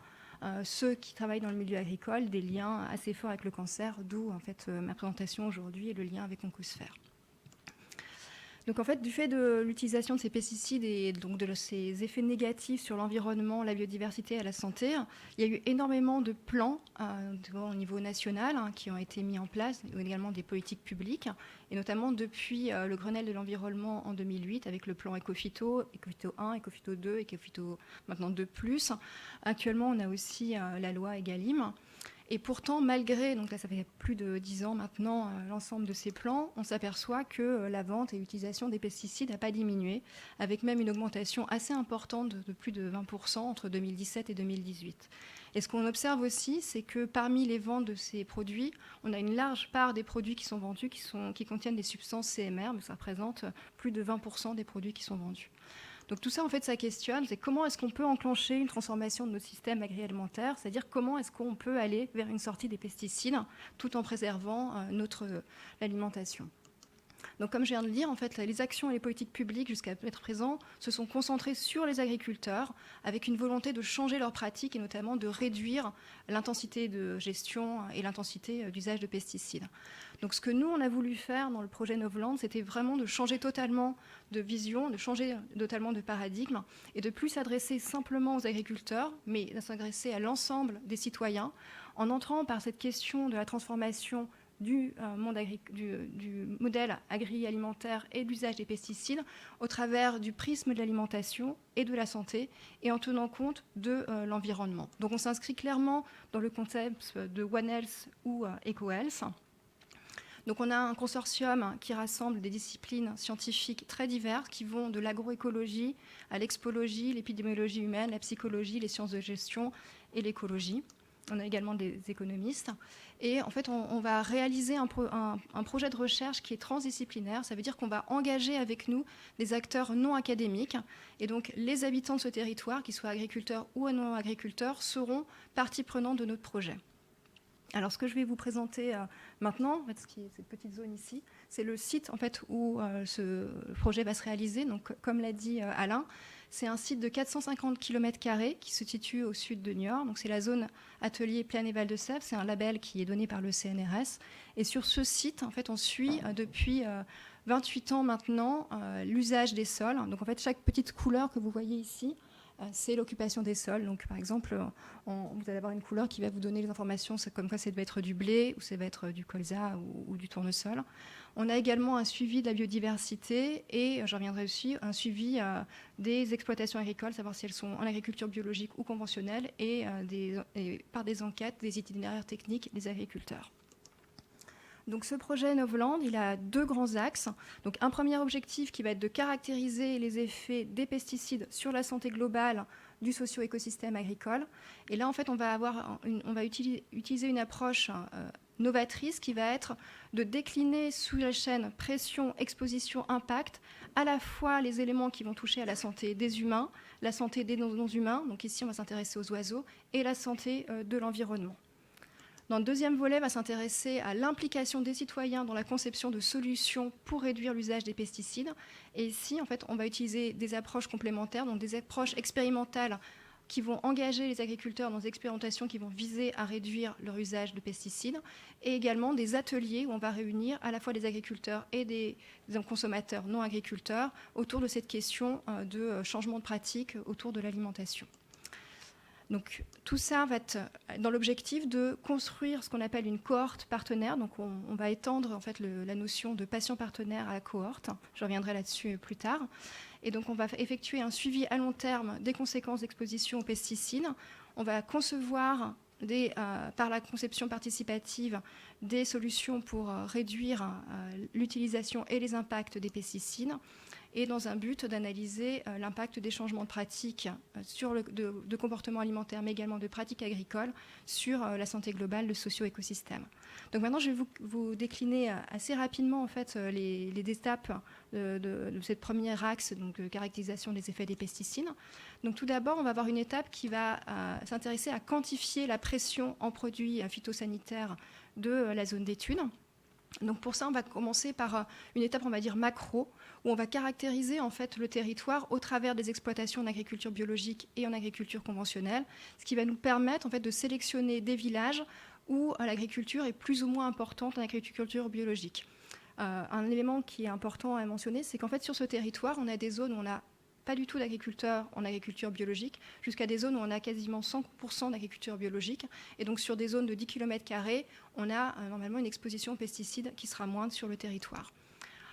ceux qui travaillent dans le milieu agricole, des liens assez forts avec le cancer, d'où en fait ma présentation aujourd'hui et le lien avec Oncosphère. Donc en fait, du fait de l'utilisation de ces pesticides et donc de ces effets négatifs sur l'environnement, la biodiversité et la santé, il y a eu énormément de plans au niveau national qui ont été mis en place, également des politiques publiques, et notamment depuis le Grenelle de l'environnement en 2008 avec le plan Ecophyto, Ecophyto 1, Ecophyto 2, Ecophyto maintenant 2+. Actuellement, on a aussi la loi Egalim. Et pourtant, malgré, donc là ça fait plus de 10 ans maintenant, l'ensemble de ces plans, on s'aperçoit que la vente et l'utilisation des pesticides n'a pas diminué, avec même une augmentation assez importante de plus de 20% entre 2017 et 2018. Et ce qu'on observe aussi, c'est que parmi les ventes de ces produits, on a une large part des produits qui sont vendus qui contiennent des substances CMR, mais ça représente plus de 20% des produits qui sont vendus. Donc tout ça, en fait, ça questionne, c'est comment est-ce qu'on peut enclencher une transformation de notre système agroalimentaire, c'est-à-dire comment est-ce qu'on peut aller vers une sortie des pesticides tout en préservant l'alimentation. Donc comme je viens de le dire, en fait, les actions et les politiques publiques jusqu'à être présent se sont concentrées sur les agriculteurs avec une volonté de changer leurs pratiques et notamment de réduire l'intensité de gestion et l'intensité d'usage de pesticides. Donc ce que nous, on a voulu faire dans le projet Novland, c'était vraiment de changer totalement de vision, de changer totalement de paradigme et de plus s'adresser simplement aux agriculteurs, mais de s'adresser à l'ensemble des citoyens en entrant par cette question de la transformation du modèle agroalimentaire et de l'usage des pesticides au travers du prisme de l'alimentation et de la santé et en tenant compte de l'environnement. Donc on s'inscrit clairement dans le concept de One Health ou EcoHealth. Donc on a un consortium qui rassemble des disciplines scientifiques très diverses qui vont de l'agroécologie à l'expologie, l'épidémiologie humaine, la psychologie, les sciences de gestion et l'écologie. On a également des économistes. Et en fait, on va réaliser un projet de recherche qui est transdisciplinaire. Ça veut dire qu'on va engager avec nous des acteurs non académiques. Et donc, les habitants de ce territoire, qu'ils soient agriculteurs ou non agriculteurs, seront partie prenante de notre projet. Alors, ce que je vais vous présenter maintenant, en fait, cette petite zone ici, c'est le site en fait, où ce projet va se réaliser. Donc, comme l'a dit Alain, c'est un site de 450 km² qui se situe au sud de Niort. Donc, c'est la zone atelier Plaine et Val de Sèvres. C'est un label qui est donné par le CNRS. Et sur ce site, en fait, on suit depuis 28 ans maintenant l'usage des sols. Donc, en fait, chaque petite couleur que vous voyez ici, c'est l'occupation des sols. Donc, par exemple, vous allez avoir une couleur qui va vous donner les informations, comme quoi ça va être du blé, ou ça va être du colza ou du tournesol. On a également un suivi de la biodiversité et, j'en reviendrai aussi, un suivi des exploitations agricoles, savoir si elles sont en agriculture biologique ou conventionnelle, et par des enquêtes, des itinéraires techniques des agriculteurs. Donc ce projet Novland, il a deux grands axes. Donc un premier objectif qui va être de caractériser les effets des pesticides sur la santé globale du socio-écosystème agricole. Et là, en fait, on va utiliser une approche novatrice qui va être de décliner sous la chaîne pression, exposition, impact, à la fois les éléments qui vont toucher à la santé des humains, la santé des non-humains, donc ici on va s'intéresser aux oiseaux, et la santé de l'environnement. Dans le deuxième volet, on va s'intéresser à l'implication des citoyens dans la conception de solutions pour réduire l'usage des pesticides. Et ici, en fait, on va utiliser des approches complémentaires, donc des approches expérimentales qui vont engager les agriculteurs dans des expérimentations qui vont viser à réduire leur usage de pesticides, et également des ateliers où on va réunir à la fois des agriculteurs et des consommateurs non agriculteurs autour de cette question de changement de pratique autour de l'alimentation. Donc tout ça va être dans l'objectif de construire ce qu'on appelle une cohorte partenaire. Donc on va étendre en fait la notion de patient partenaire à la cohorte. Je reviendrai là-dessus plus tard. Et donc on va effectuer un suivi à long terme des conséquences d'exposition aux pesticides. On va concevoir par la conception participative des solutions pour réduire l'utilisation et les impacts des pesticides, et dans un but d'analyser l'impact des changements de pratiques de comportement alimentaire, mais également de pratiques agricoles sur la santé globale, le socio-écosystème. Donc maintenant, je vais vous décliner assez rapidement en fait, les étapes de cette première axe, donc caractérisation des effets des pesticides. Donc tout d'abord, on va avoir une étape qui va s'intéresser à quantifier la pression en produits phytosanitaires de la zone d'étude. Donc pour ça, on va commencer par une étape, on va dire macro, où on va caractériser en fait le territoire au travers des exploitations en agriculture biologique et en agriculture conventionnelle, ce qui va nous permettre en fait de sélectionner des villages où l'agriculture est plus ou moins importante en agriculture biologique. Un élément qui est important à mentionner, c'est qu'en fait sur ce territoire, on a des zones où on n'a pas du tout d'agriculteurs en agriculture biologique, jusqu'à des zones où on a quasiment 100% d'agriculture biologique. Et donc sur des zones de 10 km², on a normalement une exposition aux pesticides qui sera moindre sur le territoire.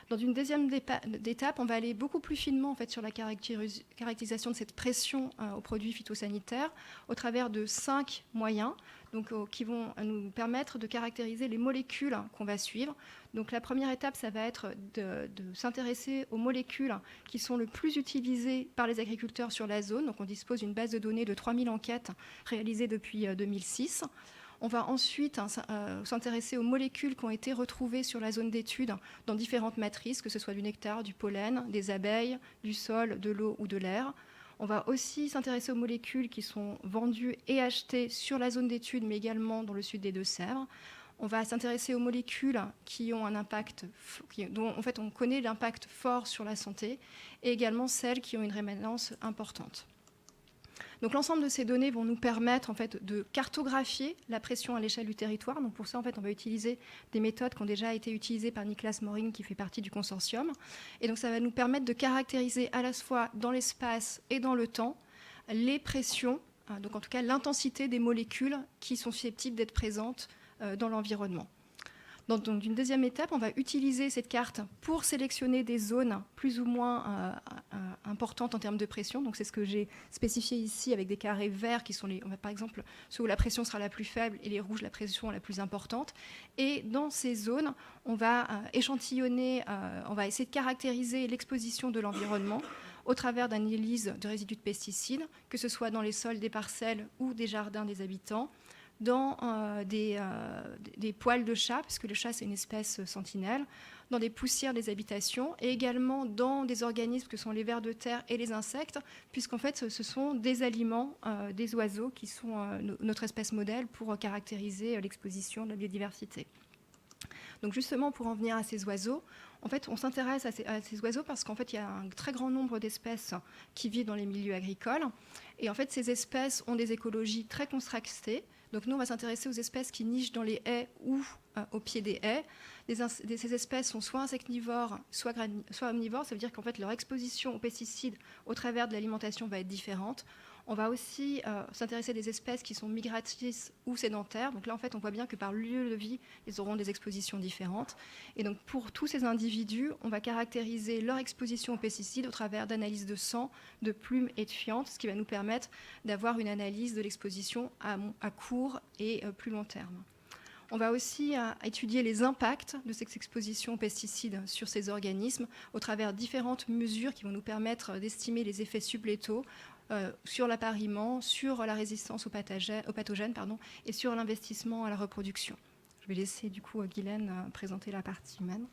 Dans une deuxième étape, on va aller beaucoup plus finement en fait, sur la caractérisation de cette pression aux produits phytosanitaires au travers de 5 moyens donc, qui vont nous permettre de caractériser les molécules qu'on va suivre. Donc la première étape, ça va être de s'intéresser aux molécules qui sont le plus utilisées par les agriculteurs sur la zone. Donc on dispose d'une base de données de 3000 enquêtes réalisées depuis 2006. On va ensuite s'intéresser aux molécules qui ont été retrouvées sur la zone d'étude dans différentes matrices, que ce soit du nectar, du pollen, des abeilles, du sol, de l'eau ou de l'air. On va aussi s'intéresser aux molécules qui sont vendues et achetées sur la zone d'étude, mais également dans le sud des Deux-Sèvres. On va s'intéresser aux molécules qui ont un impact, dont en fait on connaît l'impact fort sur la santé, et également celles qui ont une rémanence importante. Donc l'ensemble de ces données vont nous permettre en fait, de cartographier la pression à l'échelle du territoire. Donc pour ça, en fait, on va utiliser des méthodes qui ont déjà été utilisées par Niklas Moring, qui fait partie du consortium. Et donc ça va nous permettre de caractériser à la fois dans l'espace et dans le temps les pressions, donc en tout cas l'intensité des molécules qui sont susceptibles d'être présentes dans l'environnement. Donc une deuxième étape, on va utiliser cette carte pour sélectionner des zones plus ou moins importantes en termes de pression. Donc c'est ce que j'ai spécifié ici avec des carrés verts qui sont par exemple ceux où la pression sera la plus faible et les rouges la pression la plus importante. Et dans ces zones, on va échantillonner, on va essayer de caractériser l'exposition de l'environnement au travers d'analyses de résidus de pesticides, que ce soit dans les sols des parcelles ou des jardins des habitants, dans des poils de chat, parce que le chat c'est une espèce sentinelle, dans des poussières des habitations, et également dans des organismes que sont les vers de terre et les insectes, puisqu'en fait ce sont des aliments des oiseaux qui sont notre espèce modèle pour caractériser l'exposition de la biodiversité. Donc justement, pour en venir à ces oiseaux, en fait, on s'intéresse à ces oiseaux parce qu'en fait, il y a un très grand nombre d'espèces qui vivent dans les milieux agricoles. Et en fait, ces espèces ont des écologies très contrastées. Donc nous, on va s'intéresser aux espèces qui nichent dans les haies ou au pied des haies. Ces espèces sont soit insectivores, soit omnivores. Ça veut dire qu'en fait, leur exposition aux pesticides au travers de l'alimentation va être différente. On va aussi s'intéresser à des espèces qui sont migratrices ou sédentaires. Donc là, en fait, on voit bien que par lieu de vie, ils auront des expositions différentes. Et donc, pour tous ces individus, on va caractériser leur exposition aux pesticides au travers d'analyses de sang, de plumes et de fientes, ce qui va nous permettre d'avoir une analyse de l'exposition à court et plus long terme. On va aussi étudier les impacts de cette exposition aux pesticides sur ces organismes au travers de différentes mesures qui vont nous permettre d'estimer les effets sublétaux sur l'appariement, sur la résistance aux pathogènes et sur l'investissement à la reproduction. Je vais laisser du coup Guylaine présenter la partie humaine.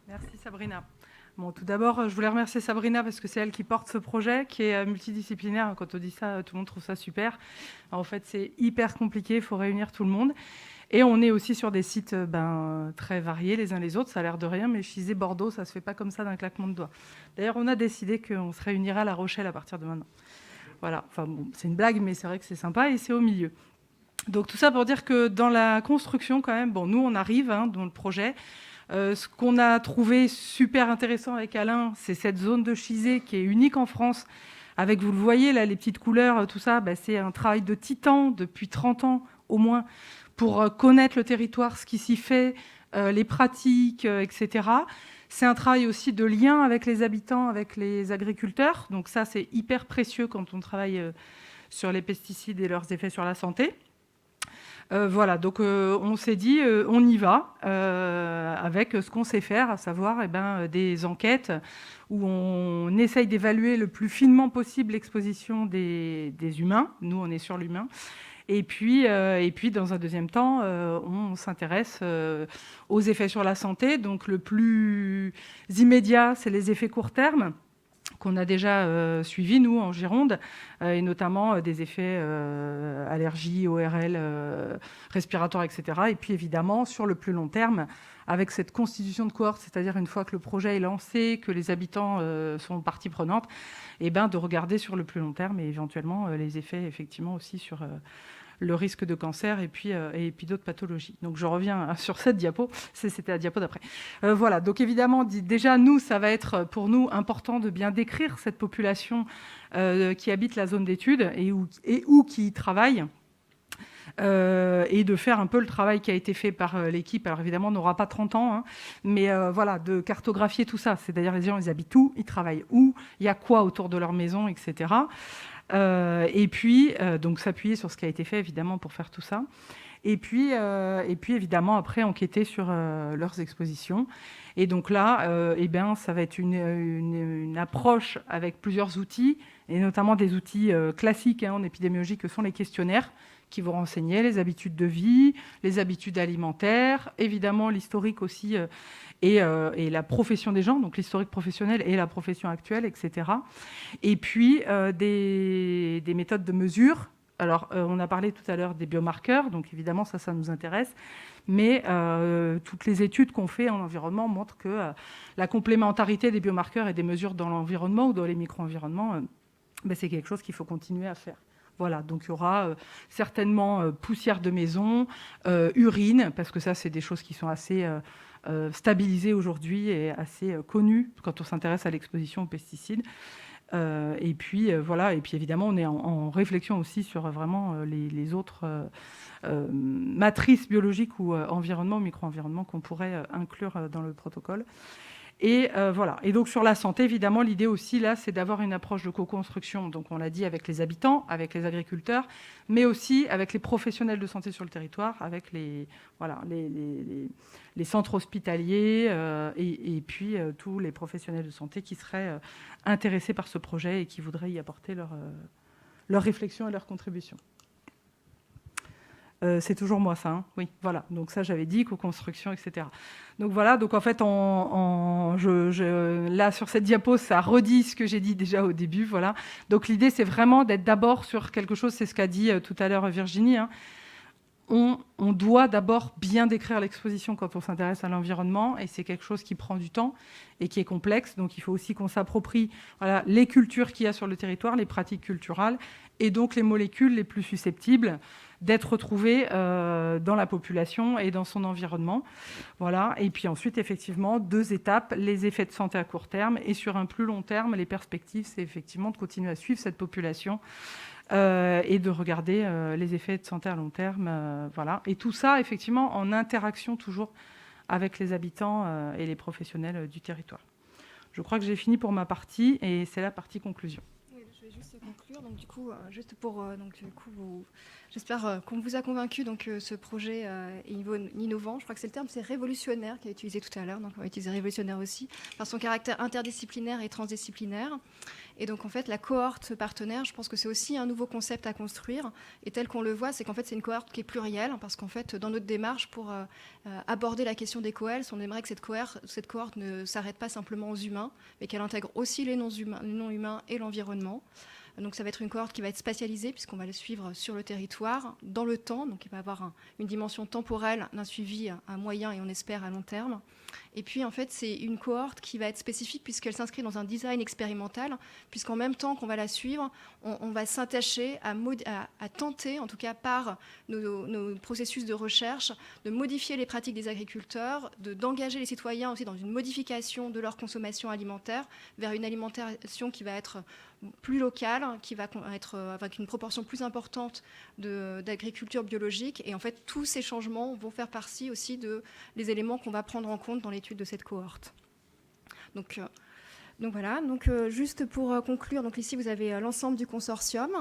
Merci Sabrina. Bon, tout d'abord, je voulais remercier Sabrina parce que c'est elle qui porte ce projet qui est multidisciplinaire. Quand on dit ça, tout le monde trouve ça super. En fait, c'est hyper compliqué, il faut réunir tout le monde. Et on est aussi sur des sites très variés les uns les autres. Ça a l'air de rien, mais Chizé-Bordeaux, ça ne se fait pas comme ça d'un claquement de doigts. D'ailleurs, on a décidé qu'on se réunirait à La Rochelle à partir de maintenant. Voilà, enfin, bon, c'est une blague, mais c'est vrai que c'est sympa et c'est au milieu. Donc tout ça pour dire que dans la construction, quand même, bon, nous, on arrive dans le projet. Ce qu'on a trouvé super intéressant avec Alain, c'est cette zone de Chizé qui est unique en France, avec, vous le voyez, là, les petites couleurs, tout ça, c'est un travail de titan depuis 30 ans au moins, pour connaître le territoire, ce qui s'y fait, les pratiques, etc. C'est un travail aussi de lien avec les habitants, avec les agriculteurs. Donc ça, c'est hyper précieux quand on travaille sur les pesticides et leurs effets sur la santé. Voilà, donc on s'est dit, on y va avec ce qu'on sait faire, à savoir des enquêtes où on essaye d'évaluer le plus finement possible l'exposition des humains. Nous, on est sur l'humain. Et puis, dans un deuxième temps, on s'intéresse aux effets sur la santé. Donc, le plus immédiat, c'est les effets court terme qu'on a déjà suivis, nous, en Gironde, et notamment des effets allergie, ORL, respiratoires, etc. Et puis, évidemment, sur le plus long terme, avec cette constitution de cohorte, c'est-à-dire une fois que le projet est lancé, que les habitants sont partie prenante, de regarder sur le plus long terme et éventuellement les effets, effectivement, aussi sur le risque de cancer et puis d'autres pathologies. Donc je reviens sur cette diapo, c'était la diapo d'après. Voilà, donc évidemment, déjà, nous, ça va être pour nous important de bien décrire cette population qui habite la zone d'étude et où qui y travaille. Et de faire un peu le travail qui a été fait par l'équipe. Alors évidemment, on n'aura pas 30 ans, mais voilà, de cartographier tout ça. C'est-à-dire les gens, ils habitent où, ils travaillent où, il y a quoi autour de leur maison, etc. Et puis, donc s'appuyer sur ce qui a été fait, évidemment, pour faire tout ça. Et puis évidemment, après, enquêter sur leurs expositions. Et donc là, ça va être une approche avec plusieurs outils, et notamment des outils classiques en épidémiologie que sont les questionnaires, qui vont renseigner les habitudes de vie, les habitudes alimentaires, évidemment l'historique aussi et la profession des gens, donc l'historique professionnel et la profession actuelle, etc. Et puis des méthodes de mesure. Alors, on a parlé tout à l'heure des biomarqueurs, donc évidemment ça nous intéresse, mais toutes les études qu'on fait en environnement montrent que la complémentarité des biomarqueurs et des mesures dans l'environnement ou dans les micro-environnements, c'est quelque chose qu'il faut continuer à faire. Voilà, donc il y aura certainement poussière de maison, urine, parce que ça, c'est des choses qui sont assez stabilisées aujourd'hui et assez connues quand on s'intéresse à l'exposition aux pesticides. Et puis évidemment, on est en réflexion aussi sur vraiment les autres matrices biologiques ou environnement, micro-environnement qu'on pourrait inclure dans le protocole. Et voilà. Et donc sur la santé, évidemment, l'idée aussi là, c'est d'avoir une approche de co-construction. Donc on l'a dit, avec les habitants, avec les agriculteurs, mais aussi avec les professionnels de santé sur le territoire, avec les centres hospitaliers et puis tous les professionnels de santé qui seraient intéressés par ce projet et qui voudraient y apporter leur réflexion et leur contribution. C'est toujours moi ça, oui, voilà. Donc ça, j'avais dit, co-construction, etc. Donc voilà, donc en fait, là, sur cette diapo, ça redit ce que j'ai dit déjà au début, voilà. Donc l'idée, c'est vraiment d'être d'abord sur quelque chose, c'est ce qu'a dit tout à l'heure Virginie, on doit d'abord bien décrire l'exposition quand on s'intéresse à l'environnement, et c'est quelque chose qui prend du temps et qui est complexe. Donc il faut aussi qu'on s'approprie les cultures qu'il y a sur le territoire, les pratiques culturales, et donc les molécules les plus susceptibles d'être retrouvées dans la population et dans son environnement. Voilà. Et puis ensuite, effectivement, 2 étapes, les effets de santé à court terme, et sur un plus long terme, les perspectives, c'est effectivement de continuer à suivre cette population et de regarder les effets de santé à long terme. Voilà. Et tout ça, effectivement, en interaction toujours avec les habitants et les professionnels du territoire. Je crois que j'ai fini pour ma partie, et c'est la partie conclusion. Oui, je vais juste conclure. Donc, du coup, j'espère qu'on vous a convaincu. Donc, ce projet est innovant. Je crois que c'est le terme, c'est révolutionnaire qui est utilisé tout à l'heure. Donc, on va utiliser révolutionnaire aussi par son caractère interdisciplinaire et transdisciplinaire. Et donc, en fait, la cohorte partenaire, je pense que c'est aussi un nouveau concept à construire. Et tel qu'on le voit, c'est qu'en fait, c'est une cohorte qui est plurielle, parce qu'en fait, dans notre démarche, pour aborder la question des coels, on aimerait que cette cohorte ne s'arrête pas simplement aux humains, mais qu'elle intègre aussi les non-humains et l'environnement. Donc ça va être une cohorte qui va être spatialisée puisqu'on va le suivre sur le territoire, dans le temps. Donc il va avoir une dimension temporelle d'un suivi à moyen et on espère à long terme. Et puis en fait c'est une cohorte qui va être spécifique puisqu'elle s'inscrit dans un design expérimental, puisqu'en même temps qu'on va la suivre, on va s'attacher à tenter, en tout cas par nos processus de recherche, de modifier les pratiques des agriculteurs, d'engager les citoyens aussi dans une modification de leur consommation alimentaire vers une alimentation qui va être plus locale, qui va être avec une proportion plus importante d'agriculture biologique. Et en fait, tous ces changements vont faire partie aussi des éléments qu'on va prendre en compte dans l'étude de cette cohorte. Donc voilà, juste pour conclure, donc ici vous avez l'ensemble du consortium.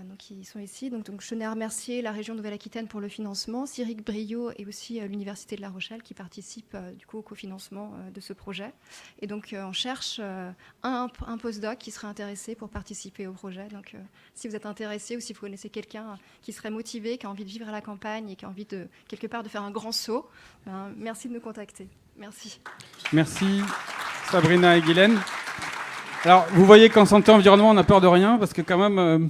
Donc, ils sont ici. Donc, je tenais à remercier la région Nouvelle-Aquitaine pour le financement, Cyril Briot et aussi l'Université de La Rochelle qui participent du coup au cofinancement de ce projet. Et donc, on cherche un postdoc qui serait intéressé pour participer au projet. Donc, si vous êtes intéressé ou si vous connaissez quelqu'un qui serait motivé, qui a envie de vivre à la campagne et qui a envie de quelque part de faire un grand saut, merci de nous contacter. Merci. Merci Sabrina et Guylaine. Alors, vous voyez qu'en santé environnement, on a peur de rien parce que quand même...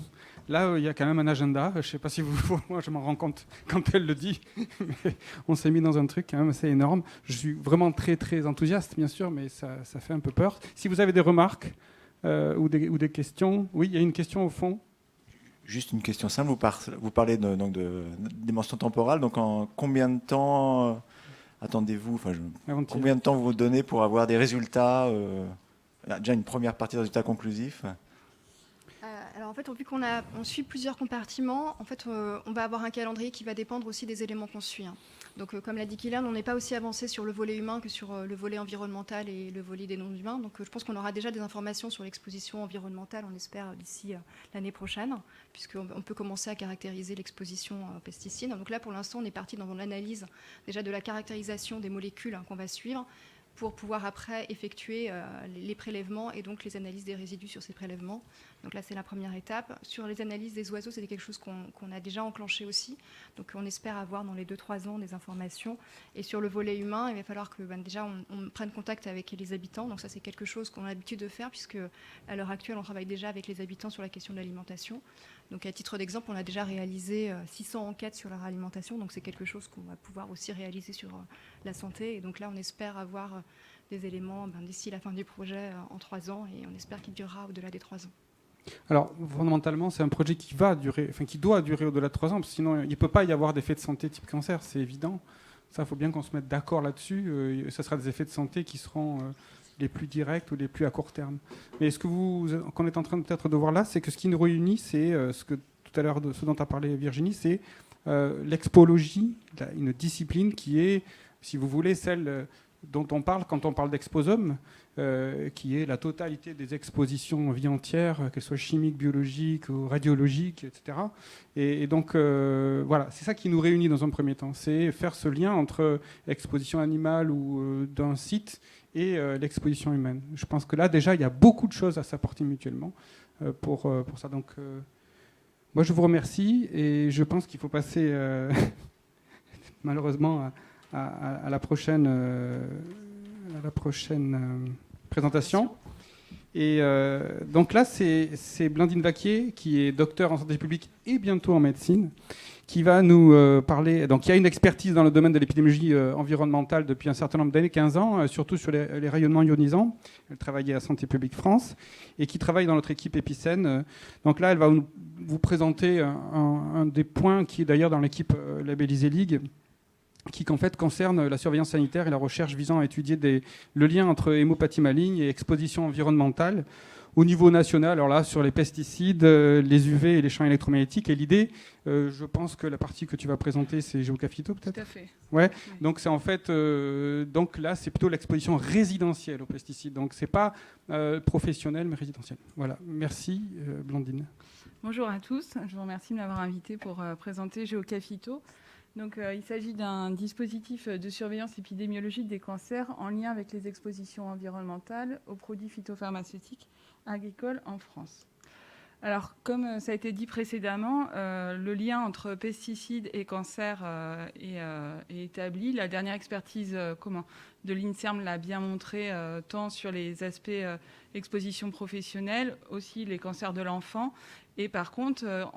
Là, il y a quand même un agenda. Je ne sais pas si moi, je m'en rends compte quand elle le dit. Mais on s'est mis dans un truc quand même assez énorme. Je suis vraiment très, très enthousiaste, bien sûr, mais ça fait un peu peur. Si vous avez des remarques ou des questions... Oui, il y a une question au fond. Juste une question simple. Vous parlez de dimension temporale. Donc, en combien de temps attendez-vous combien de temps vous donnez pour avoir des résultats déjà une première partie de résultats conclusifs? Alors en fait, vu qu'on suit plusieurs compartiments, en fait, on va avoir un calendrier qui va dépendre aussi des éléments qu'on suit. Donc comme l'a dit Kylian, on n'est pas aussi avancé sur le volet humain que sur le volet environnemental et le volet des non-humains. Donc je pense qu'on aura déjà des informations sur l'exposition environnementale, on espère, d'ici l'année prochaine, puisqu'on peut commencer à caractériser l'exposition aux pesticides. Donc là, pour l'instant, on est parti dans l'analyse déjà de la caractérisation des molécules qu'on va suivre, pour pouvoir après effectuer les prélèvements et donc les analyses des résidus sur ces prélèvements. Donc là, c'est la première étape. Sur les analyses des oiseaux, c'est quelque chose qu'on a déjà enclenché aussi. Donc on espère avoir dans les 2-3 ans des informations. Et sur le volet humain, il va falloir que déjà on prenne contact avec les habitants. Donc ça, c'est quelque chose qu'on a l'habitude de faire, puisque à l'heure actuelle, on travaille déjà avec les habitants sur la question de l'alimentation. Donc à titre d'exemple, on a déjà réalisé 600 enquêtes sur leur alimentation. Donc c'est quelque chose qu'on va pouvoir aussi réaliser sur la santé. Et donc là, on espère avoir des éléments d'ici la fin du projet en 3 ans. Et on espère qu'il durera au-delà des 3 ans. Alors, fondamentalement, c'est un projet qui doit durer au-delà de 3 ans, parce que sinon, il ne peut pas y avoir d'effets de santé type cancer, c'est évident. Ça, il faut bien qu'on se mette d'accord là-dessus. Ce sera des effets de santé qui seront les plus directs ou les plus à court terme. Mais qu'on est en train peut-être de voir là, c'est que ce qui nous réunit, c'est tout à l'heure, ce dont a parlé Virginie, c'est l'expologie, une discipline qui est, si vous voulez, celle dont on parle quand on parle d'exposome, qui est la totalité des expositions en vie entière, qu'elles soient chimiques, biologiques ou radiologiques, etc. Et donc, voilà, c'est ça qui nous réunit dans un premier temps. C'est faire ce lien entre l'exposition animale ou d'un site et l'exposition humaine. Je pense que là, déjà, il y a beaucoup de choses à s'apporter mutuellement pour ça. Donc, moi, je vous remercie et je pense qu'il faut passer, malheureusement, à la prochaine présentation. Et donc là, c'est Blandine Vaquier, qui est docteur en santé publique et bientôt en médecine, qui va nous parler. Donc il y a une expertise dans le domaine de l'épidémiologie environnementale depuis un certain nombre d'années, 15 ans, surtout sur les rayonnements ionisants. Elle travaillait à Santé publique France et qui travaille dans notre équipe Épicène. Donc là, elle va vous présenter un des points qui est d'ailleurs dans l'équipe labellisée Ligue, qui en fait concerne la surveillance sanitaire et la recherche visant à étudier le lien entre hémopathie maligne et exposition environnementale au niveau national. Alors là, sur les pesticides, les UV et les champs électromagnétiques. Et l'idée, je pense que la partie que tu vas présenter, c'est Géocaphyto, peut-être ? Tout à fait. Ouais. Oui. Donc c'est en fait, donc là, c'est plutôt l'exposition résidentielle aux pesticides. Donc c'est pas professionnel, mais résidentiel. Voilà. Merci, Blandine. Bonjour à tous. Je vous remercie de m'avoir invité pour présenter Géocaphyto. Donc, il s'agit d'un dispositif de surveillance épidémiologique des cancers en lien avec les expositions environnementales aux produits phytopharmaceutiques agricoles en France. Alors, comme ça a été dit précédemment, le lien entre pesticides et cancer est établi. La dernière expertise de l'INSERM l'a bien montré, tant sur les aspects exposition professionnelle, aussi les cancers de l'enfant. Et par contre,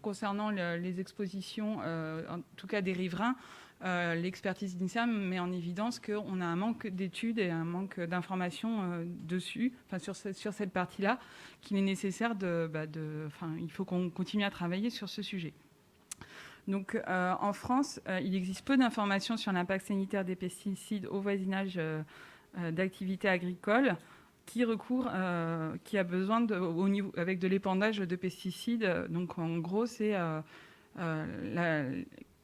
concernant les expositions, en tout cas des riverains, l'expertise d'INSERM met en évidence qu'on a un manque d'études et un manque d'informations dessus, sur cette partie-là, qu'il est nécessaire il faut qu'on continue à travailler sur ce sujet. Donc, en France, il existe peu d'informations sur l'impact sanitaire des pesticides au voisinage d'activités agricoles qui a besoin avec de l'épandage de pesticides. Donc, en gros, c'est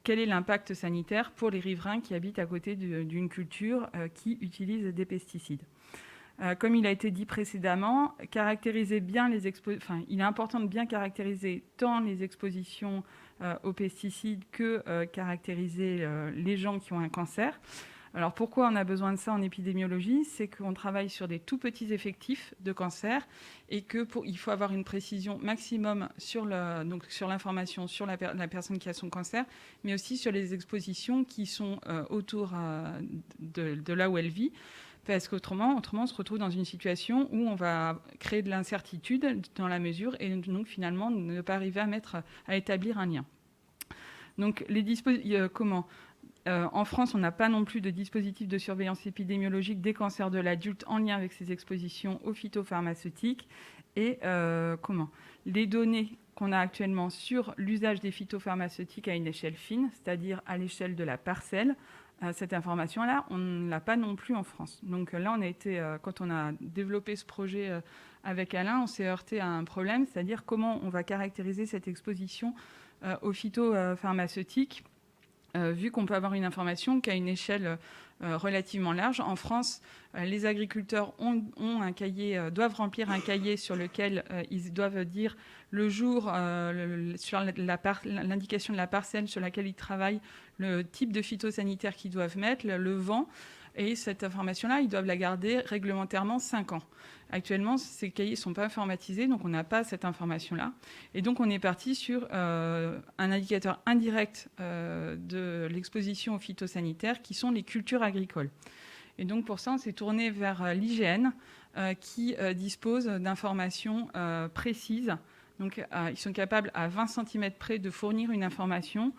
quel est l'impact sanitaire pour les riverains qui habitent à côté d'une culture qui utilise des pesticides. Comme il a été dit précédemment, il est important de bien caractériser tant les expositions aux pesticides que caractériser les gens qui ont un cancer. Alors pourquoi on a besoin de ça en épidémiologie? C'est qu'on travaille sur des tout petits effectifs de cancer et qu'il faut avoir une précision maximum sur l'information sur la personne qui a son cancer, mais aussi sur les expositions qui sont autour de là où elle vit. Parce qu'autrement, on se retrouve dans une situation où on va créer de l'incertitude dans la mesure et donc finalement ne pas arriver à établir un lien. Donc en France, on n'a pas non plus de dispositif de surveillance épidémiologique des cancers de l'adulte en lien avec ces expositions aux phytopharmaceutiques. Et les données qu'on a actuellement sur l'usage des phytopharmaceutiques à une échelle fine, c'est-à-dire à l'échelle de la parcelle, cette information-là, on ne l'a pas non plus en France. Donc là, quand on a développé ce projet avec Alain, on s'est heurté à un problème, c'est-à-dire comment on va caractériser cette exposition aux phytopharmaceutiques, vu qu'on peut avoir une information qui a une échelle relativement large. En France, les agriculteurs ont un cahier, doivent remplir un cahier sur lequel ils doivent dire le jour, sur l'indication de la parcelle sur laquelle ils travaillent, le type de phytosanitaire qu'ils doivent mettre, le vent. Et cette information-là, ils doivent la garder réglementairement 5 ans. Actuellement, ces cahiers ne sont pas informatisés, donc on n'a pas cette information-là. Et donc, on est parti sur un indicateur indirect de l'exposition aux phytosanitaires, qui sont les cultures agricoles. Et donc, pour ça, on s'est tourné vers l'IGN, qui dispose d'informations précises. Donc, ils sont capables, à 20 cm près, de fournir une information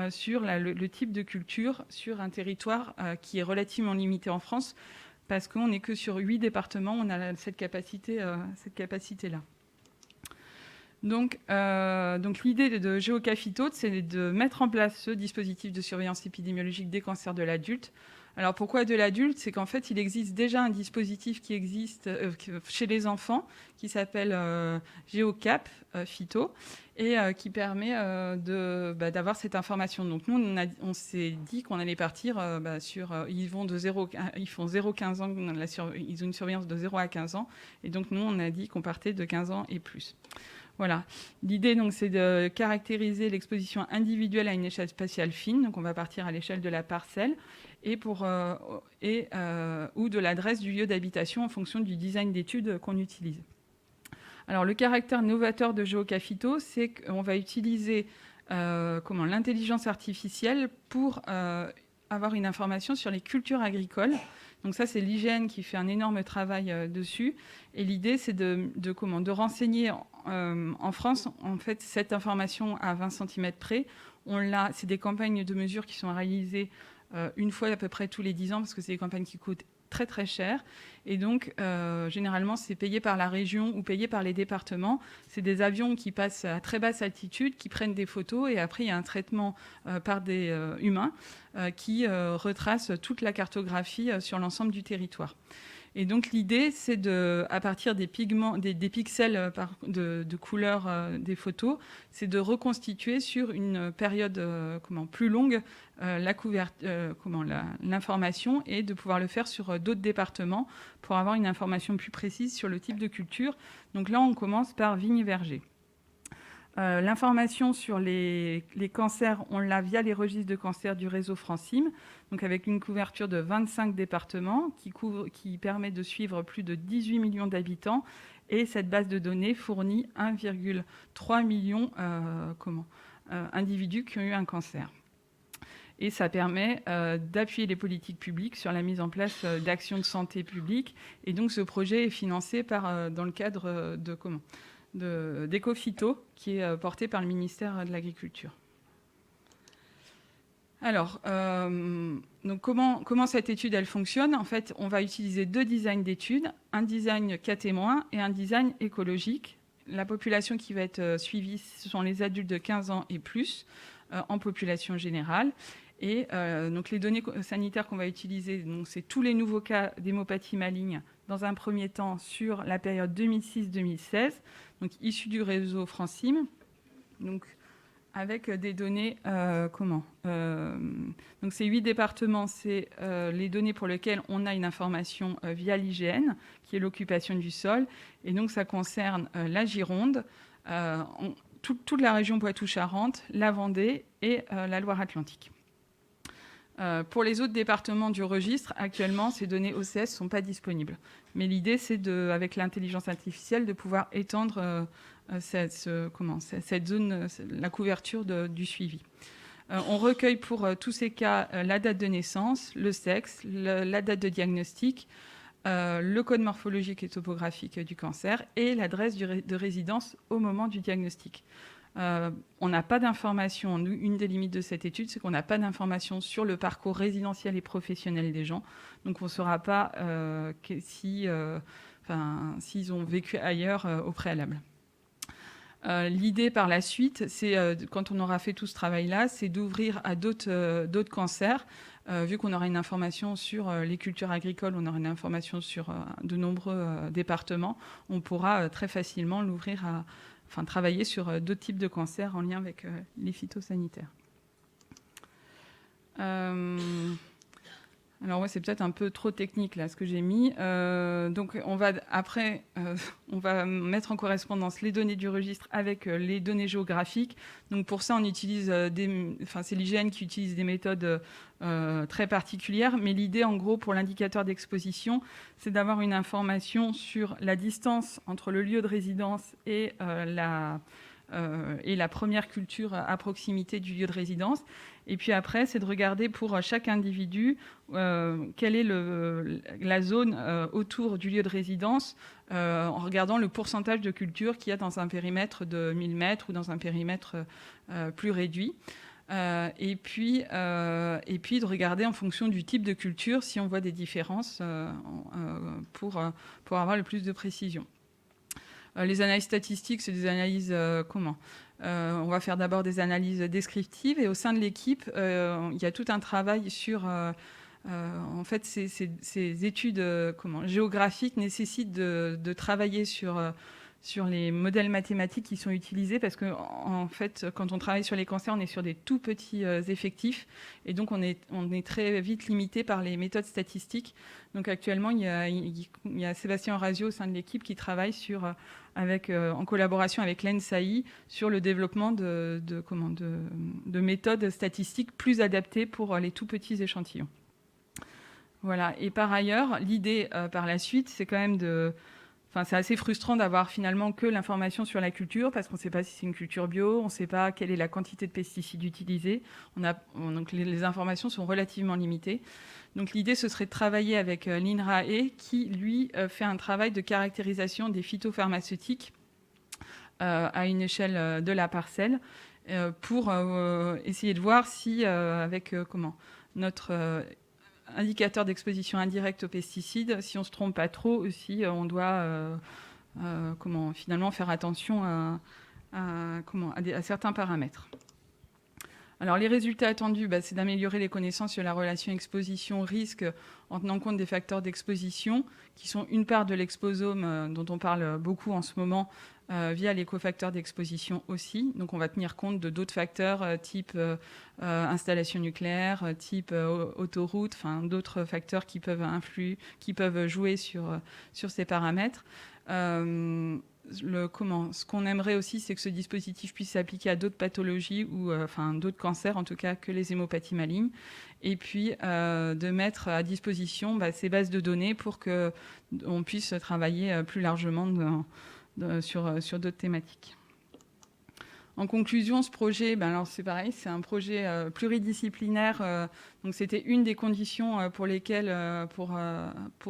sur le type de culture sur un territoire qui est relativement limité en France, parce qu'on n'est que sur 8 départements, on a cette capacité-là. Donc l'idée de GeoCaphyto, c'est de mettre en place ce dispositif de surveillance épidémiologique des cancers de l'adulte. Alors pourquoi de l'adulte? C'est qu'en fait, il existe déjà un dispositif qui existe chez les enfants, qui s'appelle GeoCap Phyto, et qui permet d'avoir cette information. Donc nous, on s'est dit qu'on allait partir ils font 0-15 ans, ils ont une surveillance de 0 à 15 ans, et donc nous, on a dit qu'on partait de 15 ans et plus. Voilà. L'idée, donc, c'est de caractériser l'exposition individuelle à une échelle spatiale fine. Donc, on va partir à l'échelle de la parcelle ou de l'adresse du lieu d'habitation en fonction du design d'études qu'on utilise. Alors, le caractère novateur de GeoCaphyto, c'est qu'on va utiliser l'intelligence artificielle pour avoir une information sur les cultures agricoles. Donc ça, c'est l'IGN qui fait un énorme travail dessus. Et l'idée, c'est de renseigner en France, en fait, cette information à 20 cm près. C'est des campagnes de mesure qui sont réalisées une fois à peu près tous les 10 ans, parce que c'est des campagnes qui coûtent très très cher. Et donc, généralement, c'est payé par la région ou payé par les départements. C'est des avions qui passent à très basse altitude, qui prennent des photos, et après, il y a un traitement par des humains qui retrace toute la cartographie sur l'ensemble du territoire. Et donc l'idée, c'est à partir des pigments, des pixels de couleur des photos, c'est de reconstituer sur une période plus longue l'information, et de pouvoir le faire sur d'autres départements pour avoir une information plus précise sur le type de culture. Donc là, on commence par vigne et verger. L'information sur les cancers, on l'a via les registres de cancer du réseau Francim, donc avec une couverture de 25 départements qui permet de suivre plus de 18 millions d'habitants Et cette base de données fournit 1,3 million individus qui ont eu un cancer. Et ça permet d'appuyer les politiques publiques sur la mise en place d'actions de santé publique. Et donc ce projet est financé dans le cadre d'Ecophyto, qui est porté par le ministère de l'Agriculture. Alors, donc comment cette étude elle fonctionne ? En fait, on va utiliser 2 designs d'études, un design cas témoin et un design écologique. La population qui va être suivie, ce sont les adultes de 15 ans et plus, en population générale. Et donc les données sanitaires qu'on va utiliser, donc c'est tous les nouveaux cas d'hémopathie maligne dans un premier temps sur la période 2006-2016, donc issus du réseau Francim. Donc avec des données donc ces 8 départements, c'est les données pour lesquelles on a une information via l'IGN, qui est l'occupation du sol, et donc ça concerne la Gironde, toute la région Poitou-Charentes, la Vendée et la Loire-Atlantique. Pour les autres départements du registre, actuellement, ces données OCS ne sont pas disponibles. Mais l'idée, c'est, avec l'intelligence artificielle, de pouvoir étendre cette zone, la couverture du suivi. On recueille pour tous ces cas la date de naissance, le sexe, la date de diagnostic, le code morphologique et topographique du cancer et l'adresse de résidence au moment du diagnostic. On n'a pas d'informations. Une des limites de cette étude, c'est qu'on n'a pas d'informations sur le parcours résidentiel et professionnel des gens. Donc, on ne saura pas s'ils ont vécu ailleurs au préalable. L'idée par la suite, c'est, quand on aura fait tout ce travail-là, c'est d'ouvrir à d'autres cancers. Vu qu'on aura une information sur les cultures agricoles, on aura une information sur de nombreux départements, on pourra très facilement l'ouvrir travailler sur d'autres types de cancers en lien avec les phytosanitaires. Alors ouais, c'est peut-être un peu trop technique là ce que j'ai mis. Donc on va mettre en correspondance les données du registre avec les données géographiques. Donc pour ça on utilise c'est l'IGN qui utilise des méthodes très particulières, mais l'idée en gros pour l'indicateur d'exposition, c'est d'avoir une information sur la distance entre le lieu de résidence et la première culture à proximité du lieu de résidence. Et puis après, c'est de regarder pour chaque individu quelle est la zone autour du lieu de résidence en regardant le pourcentage de culture qu'il y a dans un périmètre de 1000 mètres ou dans un périmètre plus réduit. Et puis de regarder en fonction du type de culture si on voit des différences pour avoir le plus de précision. Les analyses statistiques, c'est des analyses on va faire d'abord des analyses descriptives et au sein de l'équipe, il y a tout un travail sur... en fait, ces études géographiques nécessitent de travailler sur les modèles mathématiques qui sont utilisés parce que, en fait, quand on travaille sur les cancers, on est sur des tout petits effectifs et donc on est très vite limité par les méthodes statistiques. Donc actuellement, il y a Sébastien Orazio au sein de l'équipe qui travaille en collaboration avec l'ENSAI sur le développement de méthodes statistiques plus adaptées pour les tout petits échantillons. Voilà. Et par ailleurs, l'idée par la suite, c'est quand même c'est assez frustrant d'avoir finalement que l'information sur la culture parce qu'on ne sait pas si c'est une culture bio, on ne sait pas quelle est la quantité de pesticides utilisés. Donc les informations sont relativement limitées. Donc l'idée, ce serait de travailler avec l'INRAE qui, lui, fait un travail de caractérisation des phytopharmaceutiques à une échelle de la parcelle pour essayer de voir si, avec notre indicateur d'exposition indirecte aux pesticides, si on ne se trompe pas trop, si on doit finalement faire attention à certains paramètres. Alors les résultats attendus, c'est d'améliorer les connaissances sur la relation exposition-risque en tenant compte des facteurs d'exposition qui sont une part de l'exposome dont on parle beaucoup en ce moment via les cofacteurs d'exposition aussi. Donc on va tenir compte de d'autres facteurs type installation nucléaire, type autoroute, d'autres facteurs qui peuvent jouer sur ces paramètres. ce qu'on aimerait aussi, c'est que ce dispositif puisse s'appliquer à d'autres pathologies ou d'autres cancers, en tout cas que les hémopathies malignes, et puis de mettre à disposition ces bases de données pour qu'on puisse travailler plus largement sur d'autres thématiques. En conclusion, ce projet, alors c'est pareil, c'est un projet pluridisciplinaire. Donc c'était une des conditions pour lesquelles, pour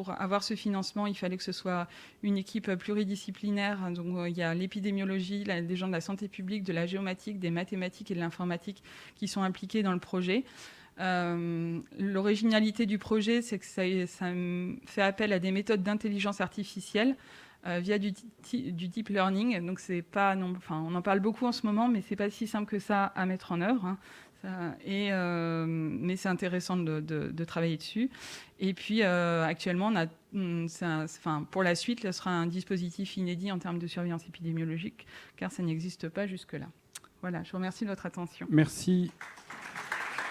avoir ce financement, il fallait que ce soit une équipe pluridisciplinaire. Donc il y a l'épidémiologie, des gens de la santé publique, de la géomatique, des mathématiques et de l'informatique qui sont impliqués dans le projet. L'originalité du projet, c'est que ça fait appel à des méthodes d'intelligence artificielle via du deep learning. Donc c'est pas, on en parle beaucoup en ce moment, mais c'est pas si simple que ça à mettre en œuvre. Mais c'est intéressant de travailler dessus. Et puis actuellement, pour la suite, ce sera un dispositif inédit en termes de surveillance épidémiologique, car ça n'existe pas jusque-là. Voilà, je vous remercie de votre attention. Merci.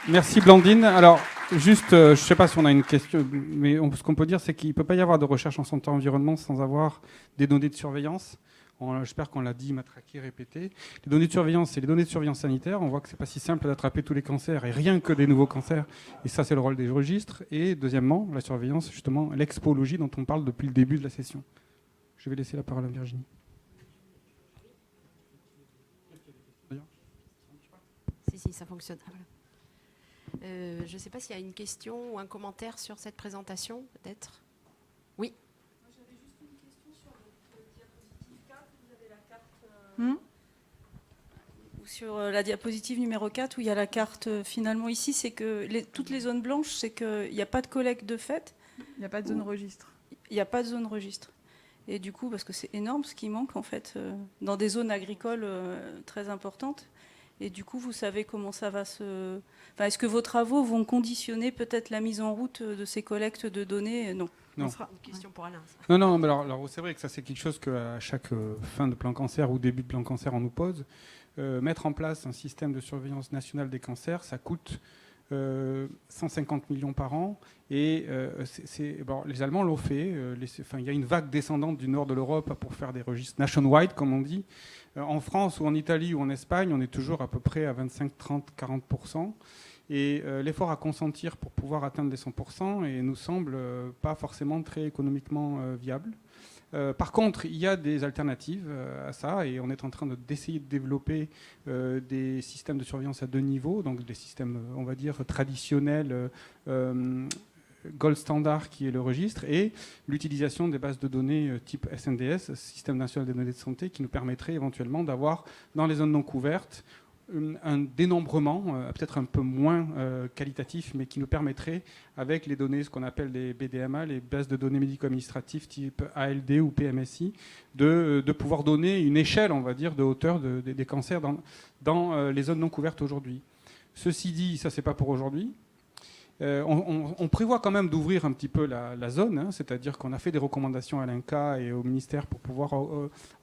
Merci Blandine. Alors, juste, je ne sais pas si on a une question, mais ce qu'on peut dire, c'est qu'il ne peut pas y avoir de recherche en santé et environnement sans avoir des données de surveillance. J'espère qu'on l'a dit, matraqué, répété. Les données de surveillance, c'est les données de surveillance sanitaire. On voit que ce n'est pas si simple d'attraper tous les cancers et rien que des nouveaux cancers. Et ça, c'est le rôle des registres. Et deuxièmement, la surveillance, justement, l'expologie dont on parle depuis le début de la session. Je vais laisser la parole à Virginie. Si, ça fonctionne. Ah, voilà. Je ne sais pas s'il y a une question ou un commentaire sur cette présentation, peut-être. Oui. Moi, j'avais juste une question sur votre diapositive 4. Vous avez la carte... ou sur la diapositive numéro 4, où il y a la carte, finalement, ici, c'est que toutes les zones blanches, c'est qu'il n'y a pas de collecte de fait. Il n'y a pas de zone registre. Il n'y a pas de zone registre. Et du coup, parce que c'est énorme ce qui manque, en fait, dans des zones agricoles très importantes. Et du coup, vous savez comment ça va se... Enfin, est-ce que vos travaux vont conditionner peut-être la mise en route de ces collectes de données ? Non. Ce sera une question pour Alain. Non, mais alors c'est vrai que ça, c'est quelque chose qu'à chaque fin de plan cancer ou début de plan cancer, on nous pose. Mettre en place un système de surveillance nationale des cancers, ça coûte 150 millions par an. Et les Allemands l'ont fait. Il y a une vague descendante du nord de l'Europe pour faire des registres nationwide, comme on dit. En France ou en Italie ou en Espagne, on est toujours à peu près à 25, 30, 40%. Et l'effort à consentir pour pouvoir atteindre les 100% et nous semble pas forcément très économiquement viable. Par contre, il y a des alternatives à ça et on est en train d'essayer de développer des systèmes de surveillance à deux niveaux, donc des systèmes, on va dire, traditionnels, gold standard qui est le registre, et l'utilisation des bases de données type SNDS, Système national des données de santé, qui nous permettrait éventuellement d'avoir dans les zones non couvertes un dénombrement peut-être un peu moins qualitatif, mais qui nous permettrait, avec les données, ce qu'on appelle les BDMA, les bases de données médico-administratives type ALD ou PMSI, de pouvoir donner une échelle, on va dire, de hauteur des cancers dans les zones non couvertes aujourd'hui. Ceci dit, ça c'est pas pour aujourd'hui. On prévoit quand même d'ouvrir un petit peu la zone, c'est-à-dire qu'on a fait des recommandations à l'INCa et au ministère pour pouvoir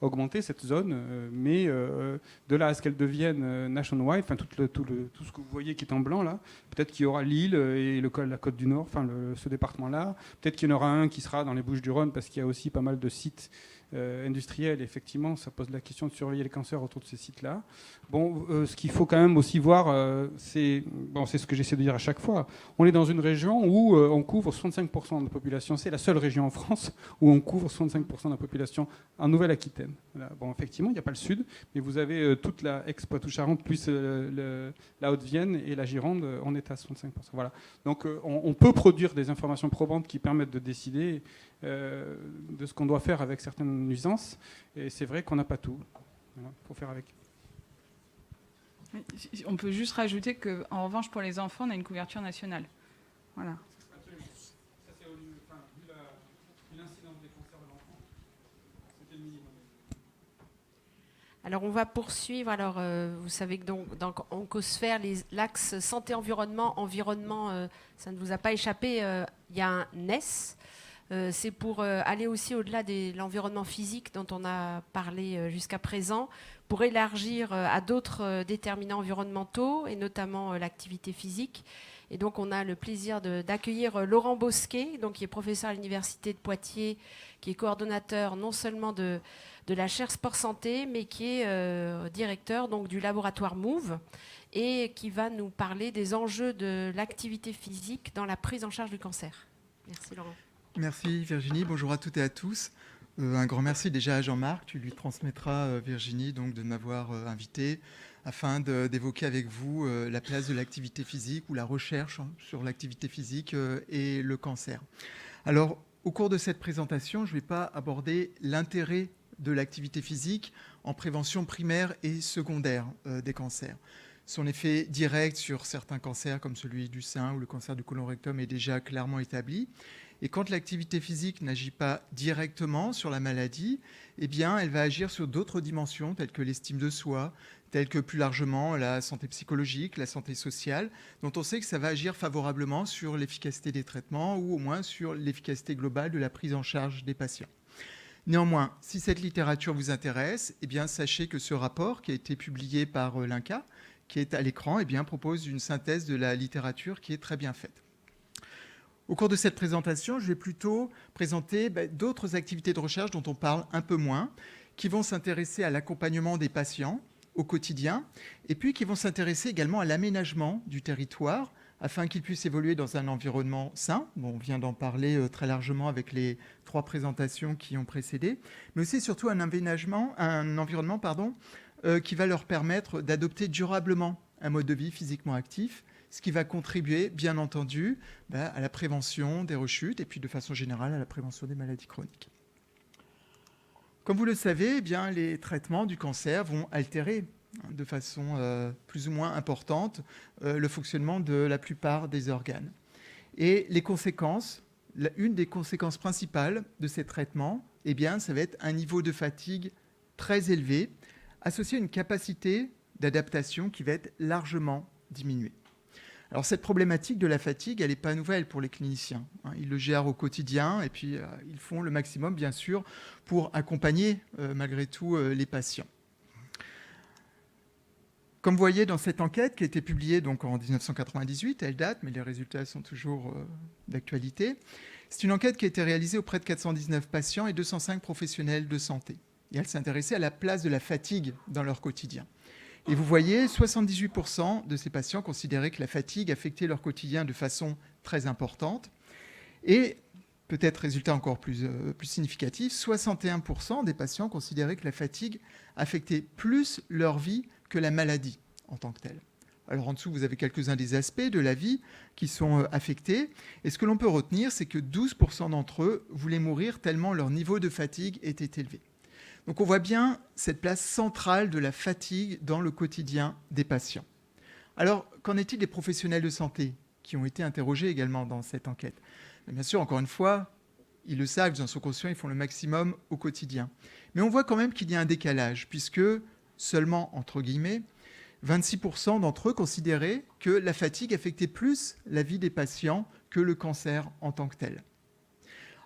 augmenter cette zone, mais de là à ce qu'elle devienne nationwide, tout ce que vous voyez qui est en blanc là, peut-être qu'il y aura l'île et la Côte du Nord, ce département-là, peut-être qu'il y en aura un qui sera dans les Bouches-du-Rhône parce qu'il y a aussi pas mal de sites industriels. Effectivement, ça pose la question de surveiller les cancers autour de ces sites-là. Ce qu'il faut quand même aussi voir, c'est ce que j'essaie de dire à chaque fois. On est dans une région où on couvre 65% de la population. C'est la seule région en France où on couvre 65% de la population en Nouvelle-Aquitaine. Voilà. Effectivement, il n'y a pas le sud, mais vous avez toute la ex-Poitou-Charentes plus la Haute-Vienne et la Gironde. On est à 65%. Voilà. Donc, on peut produire des informations probantes qui permettent de décider de ce qu'on doit faire avec certaines nuisances. Et c'est vrai qu'on n'a pas tout. Voilà, faut faire avec. On peut juste rajouter qu'en revanche, pour les enfants, on a une couverture nationale. Voilà. Ça, c'est vu l'incidence des cancers de l'enfant. C'était le minimum. Alors, on va poursuivre. Alors, vous savez que donc, dans Oncosphère, l'axe santé-environnement, ça ne vous a pas échappé, il y a un NES. C'est pour aller aussi au-delà de l'environnement physique dont on a parlé jusqu'à présent, pour élargir à d'autres déterminants environnementaux, et notamment l'activité physique. Et donc, on a le plaisir d'accueillir Laurent Bosquet, donc, qui est professeur à l'Université de Poitiers, qui est coordonnateur non seulement de la chaire Sport Santé, mais qui est directeur donc, du laboratoire MOVE, et qui va nous parler des enjeux de l'activité physique dans la prise en charge du cancer. Merci Laurent. Merci Virginie, bonjour à toutes et à tous. Un grand merci déjà à Jean-Marc, tu lui transmettras Virginie donc, de m'avoir invité afin d'évoquer avec vous la place de l'activité physique ou la recherche sur l'activité physique et le cancer. Alors, au cours de cette présentation, je ne vais pas aborder l'intérêt de l'activité physique en prévention primaire et secondaire des cancers. Son effet direct sur certains cancers comme celui du sein ou le cancer du côlon rectum est déjà clairement établi. Et quand l'activité physique n'agit pas directement sur la maladie, eh bien, elle va agir sur d'autres dimensions telles que l'estime de soi, telles que plus largement la santé psychologique, la santé sociale, dont on sait que ça va agir favorablement sur l'efficacité des traitements ou au moins sur l'efficacité globale de la prise en charge des patients. Néanmoins, si cette littérature vous intéresse, eh bien, sachez que ce rapport qui a été publié par l'INCa, qui est à l'écran, eh bien, propose une synthèse de la littérature qui est très bien faite. Au cours de cette présentation, je vais plutôt présenter d'autres activités de recherche dont on parle un peu moins, qui vont s'intéresser à l'accompagnement des patients au quotidien, et puis qui vont s'intéresser également à l'aménagement du territoire, afin qu'il puisse évoluer dans un environnement sain. Bon, on vient d'en parler très largement avec les 3 présentations qui ont précédé, mais aussi surtout un environnement qui va leur permettre d'adopter durablement un mode de vie physiquement actif, ce qui va contribuer, bien entendu, à la prévention des rechutes et puis de façon générale à la prévention des maladies chroniques. Comme vous le savez, eh bien, les traitements du cancer vont altérer de façon plus ou moins importante le fonctionnement de la plupart des organes. Et les conséquences, une des conséquences principales de ces traitements, eh bien, ça va être un niveau de fatigue très élevé, associé à une capacité d'adaptation qui va être largement diminuée. Alors cette problématique de la fatigue, elle n'est pas nouvelle pour les cliniciens. Ils le gèrent au quotidien et puis ils font le maximum, bien sûr, pour accompagner malgré tout les patients. Comme vous voyez dans cette enquête qui a été publiée donc, en 1998, elle date, mais les résultats sont toujours d'actualité. C'est une enquête qui a été réalisée auprès de 419 patients et 205 professionnels de santé. Et elle s'intéressait à la place de la fatigue dans leur quotidien. Et vous voyez, 78% de ces patients considéraient que la fatigue affectait leur quotidien de façon très importante. Et peut-être résultat encore plus significatif, 61% des patients considéraient que la fatigue affectait plus leur vie que la maladie en tant que telle. Alors en dessous, vous avez quelques-uns des aspects de la vie qui sont affectés. Et ce que l'on peut retenir, c'est que 12% d'entre eux voulaient mourir tellement leur niveau de fatigue était élevé. Donc on voit bien cette place centrale de la fatigue dans le quotidien des patients. Alors, qu'en est-il des professionnels de santé qui ont été interrogés également dans cette enquête ? Bien sûr, encore une fois, ils le savent, ils en sont conscients, ils font le maximum au quotidien. Mais on voit quand même qu'il y a un décalage, puisque seulement, entre guillemets, 26% d'entre eux considéraient que la fatigue affectait plus la vie des patients que le cancer en tant que tel.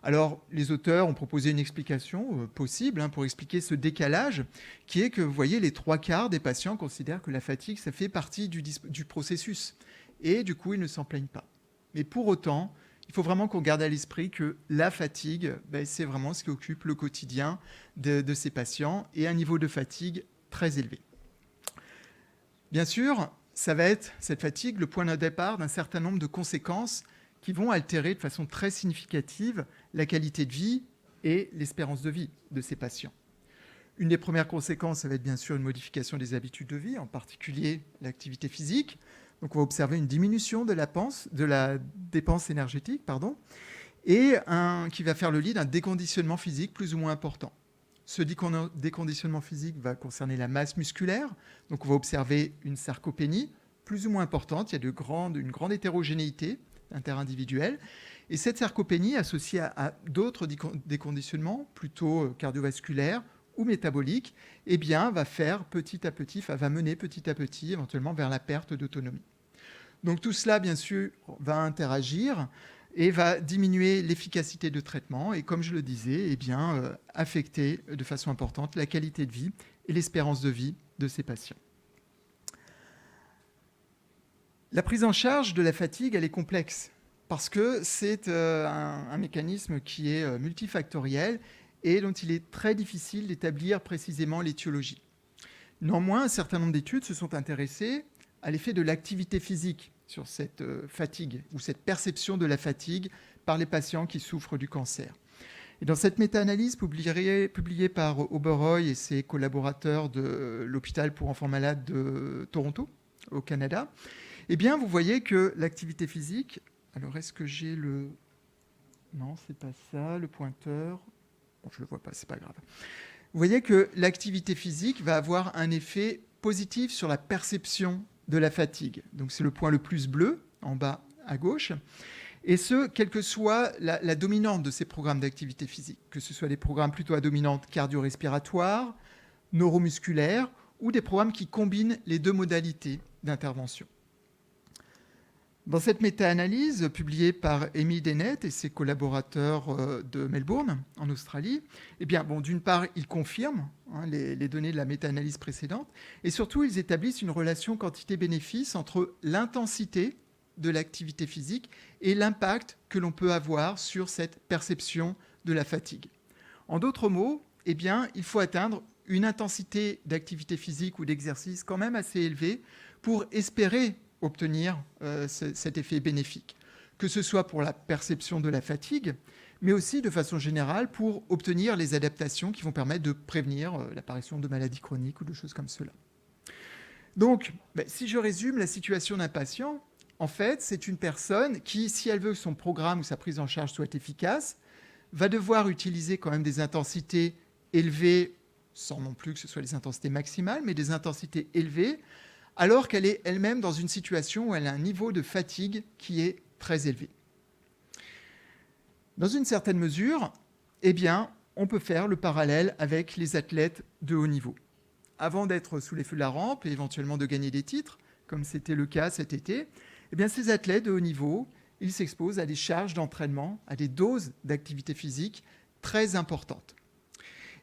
Alors, les auteurs ont proposé une explication possible pour expliquer ce décalage, qui est que, vous voyez, les 3/4 des patients considèrent que la fatigue, ça fait partie du processus. Et du coup, ils ne s'en plaignent pas. Mais pour autant, il faut vraiment qu'on garde à l'esprit que la fatigue, c'est vraiment ce qui occupe le quotidien de ces patients et un niveau de fatigue très élevé. Bien sûr, ça va être, cette fatigue, le point de départ d'un certain nombre de conséquences qui vont altérer de façon très significative la qualité de vie et l'espérance de vie de ces patients. Une des premières conséquences, ça va être bien sûr une modification des habitudes de vie, en particulier l'activité physique. Donc on va observer une diminution de la dépense énergétique, et qui va faire le lit d'un déconditionnement physique plus ou moins important. Ce déconditionnement physique va concerner la masse musculaire, donc on va observer une sarcopénie plus ou moins importante, il y a une grande hétérogénéité interindividuelle, et cette sarcopénie associée à d'autres déconditionnements plutôt cardiovasculaires ou métaboliques, eh bien, va mener petit à petit éventuellement vers la perte d'autonomie. Donc tout cela, bien sûr, va interagir et va diminuer l'efficacité de traitement et, comme je le disais, eh bien, affecter de façon importante la qualité de vie et l'espérance de vie de ces patients. La prise en charge de la fatigue, elle est complexe parce que c'est un mécanisme qui est multifactoriel et dont il est très difficile d'établir précisément l'étiologie. Néanmoins, un certain nombre d'études se sont intéressées à l'effet de l'activité physique sur cette fatigue ou cette perception de la fatigue par les patients qui souffrent du cancer. Et dans cette méta-analyse publiée par Oberoi et ses collaborateurs de l'hôpital pour enfants malades de Toronto, au Canada, eh bien, vous voyez que l'activité physique... Alors, est-ce que j'ai le... Non, c'est pas ça, le pointeur. Bon, je le vois pas, c'est pas grave. Vous voyez que l'activité physique va avoir un effet positif sur la perception de la fatigue. Donc, c'est le point le plus bleu, en bas à gauche. Et ce, quelle que soit la dominante de ces programmes d'activité physique, que ce soit des programmes plutôt à dominante cardio-respiratoire, neuromusculaire, ou des programmes qui combinent les deux modalités d'intervention. Dans cette méta-analyse publiée par Amy Dennett et ses collaborateurs de Melbourne, en Australie, eh bien, bon, d'une part, ils confirment les données de la méta-analyse précédente, et surtout, ils établissent une relation quantité-bénéfice entre l'intensité de l'activité physique et l'impact que l'on peut avoir sur cette perception de la fatigue. En d'autres mots, eh bien, il faut atteindre une intensité d'activité physique ou d'exercice quand même assez élevée pour espérer obtenir cet effet bénéfique, que ce soit pour la perception de la fatigue, mais aussi de façon générale pour obtenir les adaptations qui vont permettre de prévenir l'apparition de maladies chroniques ou de choses comme cela. Donc, si je résume la situation d'un patient, en fait, c'est une personne qui, si elle veut que son programme ou sa prise en charge soit efficace, va devoir utiliser quand même des intensités élevées, sans non plus que ce soit les intensités maximales, mais des intensités élevées, alors qu'elle est elle-même dans une situation où elle a un niveau de fatigue qui est très élevé. Dans une certaine mesure, eh bien, on peut faire le parallèle avec les athlètes de haut niveau. Avant d'être sous les feux de la rampe et éventuellement de gagner des titres, comme c'était le cas cet été, eh bien, ces athlètes de haut niveau, ils s'exposent à des charges d'entraînement, à des doses d'activité physique très importantes.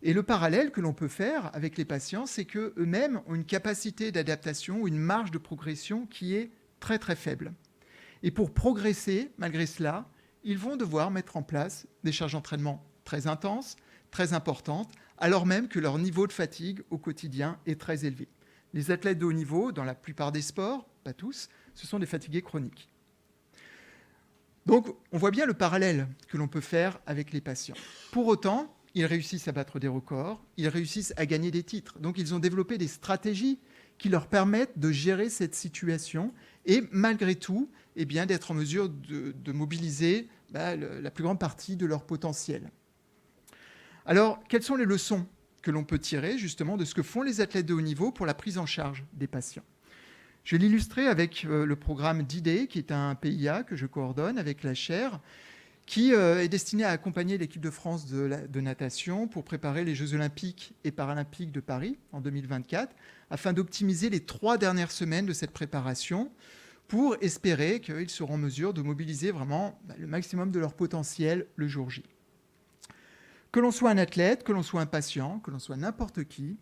Et le parallèle que l'on peut faire avec les patients, c'est qu'eux-mêmes ont une capacité d'adaptation ou une marge de progression qui est très très faible. Et pour progresser, malgré cela, ils vont devoir mettre en place des charges d'entraînement très intenses, très importantes, alors même que leur niveau de fatigue au quotidien est très élevé. Les athlètes de haut niveau, dans la plupart des sports, pas tous, ce sont des fatigués chroniques. Donc, on voit bien le parallèle que l'on peut faire avec les patients. Pour autant, ils réussissent à battre des records, ils réussissent à gagner des titres. Donc, ils ont développé des stratégies qui leur permettent de gérer cette situation et, malgré tout, eh bien, d'être en mesure de mobiliser la plus grande partie de leur potentiel. Alors, quelles sont les leçons que l'on peut tirer justement de ce que font les athlètes de haut niveau pour la prise en charge des patients ? Je vais l'illustrer avec le programme D-Day, qui est un PIA que je coordonne avec la chaire, qui est destiné à accompagner l'équipe de France de natation pour préparer les Jeux Olympiques et Paralympiques de Paris en 2024, afin d'optimiser les 3 dernières semaines de cette préparation pour espérer qu'ils seront en mesure de mobiliser vraiment le maximum de leur potentiel le jour J. Que l'on soit un athlète, que l'on soit un patient, que l'on soit n'importe qui,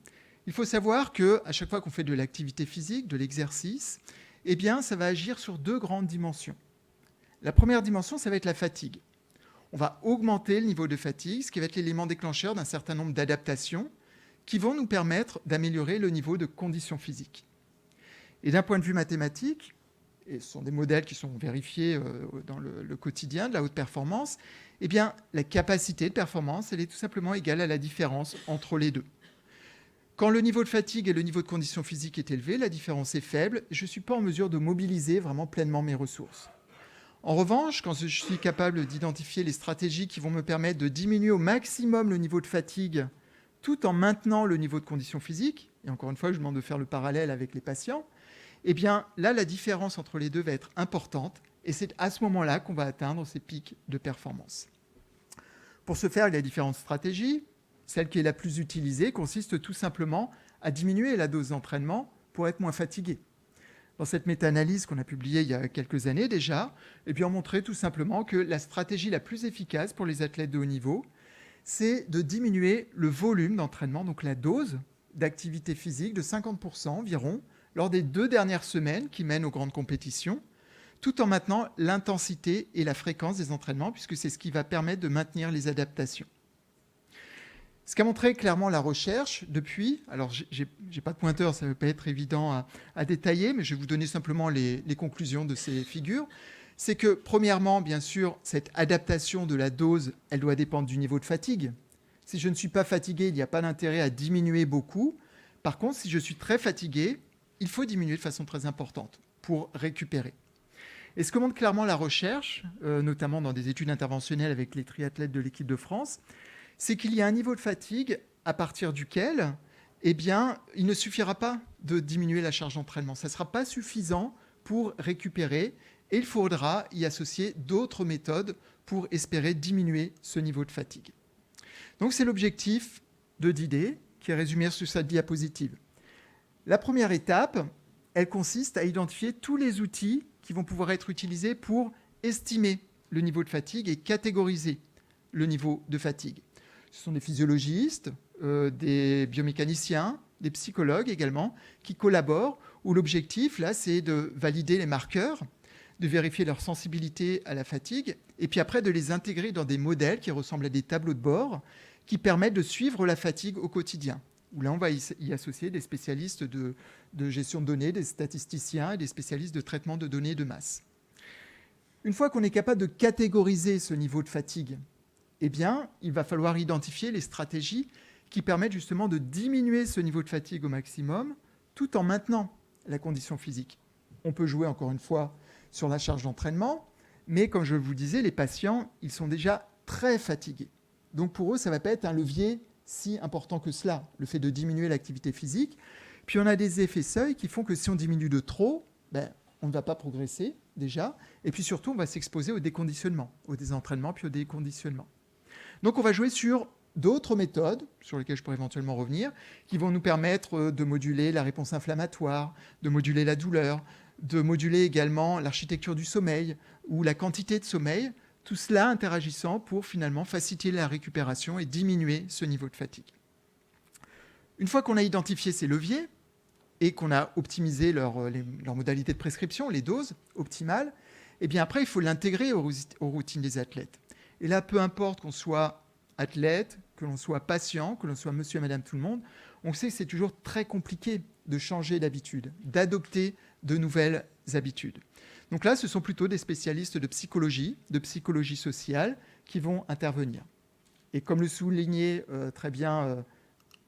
il faut savoir qu'à chaque fois qu'on fait de l'activité physique, de l'exercice, eh bien, ça va agir sur 2 grandes dimensions. La première dimension, ça va être la fatigue. On va augmenter le niveau de fatigue, ce qui va être l'élément déclencheur d'un certain nombre d'adaptations qui vont nous permettre d'améliorer le niveau de condition physique. Et d'un point de vue mathématique, et ce sont des modèles qui sont vérifiés dans le quotidien de la haute performance, eh bien, la capacité de performance, elle est tout simplement égale à la différence entre les deux. Quand le niveau de fatigue et le niveau de condition physique est élevé, la différence est faible et je ne suis pas en mesure de mobiliser vraiment pleinement mes ressources. En revanche, quand je suis capable d'identifier les stratégies qui vont me permettre de diminuer au maximum le niveau de fatigue tout en maintenant le niveau de condition physique, et encore une fois, je demande de faire le parallèle avec les patients, eh bien là, la différence entre les deux va être importante et c'est à ce moment-là qu'on va atteindre ces pics de performance. Pour ce faire, il y a différentes stratégies. Celle qui est la plus utilisée consiste tout simplement à diminuer la dose d'entraînement pour être moins fatigué. Dans cette méta-analyse qu'on a publiée il y a quelques années déjà, eh bien, on montrait tout simplement que la stratégie la plus efficace pour les athlètes de haut niveau, c'est de diminuer le volume d'entraînement, donc la dose d'activité physique de 50% environ lors des 2 dernières semaines qui mènent aux grandes compétitions, tout en maintenant l'intensité et la fréquence des entraînements, puisque c'est ce qui va permettre de maintenir les adaptations. Ce qu'a montré clairement la recherche depuis, alors j'ai pas de pointeur, ça ne va pas être évident à détailler, mais je vais vous donner simplement les conclusions de ces figures, c'est que premièrement, bien sûr, cette adaptation de la dose, elle doit dépendre du niveau de fatigue. Si je ne suis pas fatigué, il n'y a pas d'intérêt à diminuer beaucoup. Par contre, si je suis très fatigué, il faut diminuer de façon très importante pour récupérer. Et ce que montre clairement la recherche, notamment dans des études interventionnelles avec les triathlètes de l'équipe de France, c'est qu'il y a un niveau de fatigue à partir duquel, eh bien, il ne suffira pas de diminuer la charge d'entraînement. Ça ne sera pas suffisant pour récupérer et il faudra y associer d'autres méthodes pour espérer diminuer ce niveau de fatigue. Donc, c'est l'objectif de Didet qui est résumé sur cette diapositive. La première étape, elle consiste à identifier tous les outils qui vont pouvoir être utilisés pour estimer le niveau de fatigue et catégoriser le niveau de fatigue. Ce sont des physiologistes, des biomécaniciens, des psychologues également, qui collaborent, où l'objectif, là, c'est de valider les marqueurs, de vérifier leur sensibilité à la fatigue, et puis après de les intégrer dans des modèles qui ressemblent à des tableaux de bord, qui permettent de suivre la fatigue au quotidien. Où là, on va y associer des spécialistes de gestion de données, des statisticiens et des spécialistes de traitement de données de masse. Une fois qu'on est capable de catégoriser ce niveau de fatigue, eh bien, il va falloir identifier les stratégies qui permettent justement de diminuer ce niveau de fatigue au maximum, tout en maintenant la condition physique. On peut jouer, encore une fois, sur la charge d'entraînement, mais comme je vous le disais, les patients, ils sont déjà très fatigués. Donc pour eux, ça ne va pas être un levier si important que cela, le fait de diminuer l'activité physique. Puis on a des effets seuils qui font que si on diminue de trop, on ne va pas progresser déjà, et puis surtout, on va s'exposer au déconditionnement, au désentraînement, puis au déconditionnement. Donc on va jouer sur d'autres méthodes, sur lesquelles je pourrais éventuellement revenir, qui vont nous permettre de moduler la réponse inflammatoire, de moduler la douleur, de moduler également l'architecture du sommeil ou la quantité de sommeil, tout cela interagissant pour finalement faciliter la récupération et diminuer ce niveau de fatigue. Une fois qu'on a identifié ces leviers et qu'on a optimisé leur modalité de prescription, les doses optimales, eh bien après, il faut l'intégrer aux routines des athlètes. Et là, peu importe qu'on soit athlète, que l'on soit patient, que l'on soit monsieur et madame tout le monde, on sait que c'est toujours très compliqué de changer d'habitude, d'adopter de nouvelles habitudes. Donc là, ce sont plutôt des spécialistes de psychologie sociale qui vont intervenir. Et comme le soulignait très bien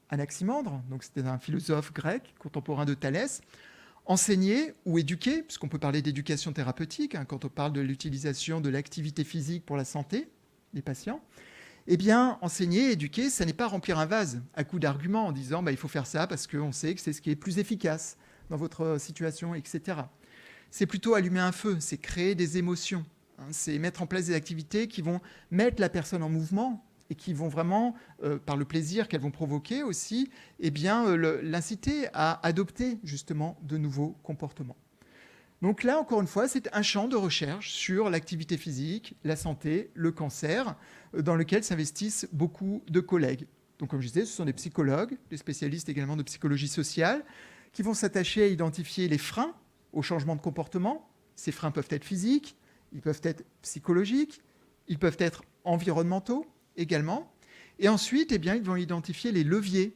Anaximandre, donc c'était un philosophe grec contemporain de Thalès, enseigner ou éduquer, puisqu'on peut parler d'éducation thérapeutique, quand on parle de l'utilisation de l'activité physique pour la santé des patients, eh bien, enseigner, éduquer, ça n'est pas remplir un vase à coups d'arguments en disant il faut faire ça parce qu'on sait que c'est ce qui est plus efficace dans votre situation, etc. C'est plutôt allumer un feu, c'est créer des émotions, c'est mettre en place des activités qui vont mettre la personne en mouvement et qui vont vraiment, par le plaisir qu'elles vont provoquer aussi, eh bien, l'inciter à adopter justement de nouveaux comportements. Donc là, encore une fois, c'est un champ de recherche sur l'activité physique, la santé, le cancer, dans lequel s'investissent beaucoup de collègues. Donc comme je disais, ce sont des psychologues, des spécialistes également de psychologie sociale, qui vont s'attacher à identifier les freins au changement de comportement. Ces freins peuvent être physiques, ils peuvent être psychologiques, ils peuvent être environnementaux également. Et ensuite, eh bien, ils vont identifier les leviers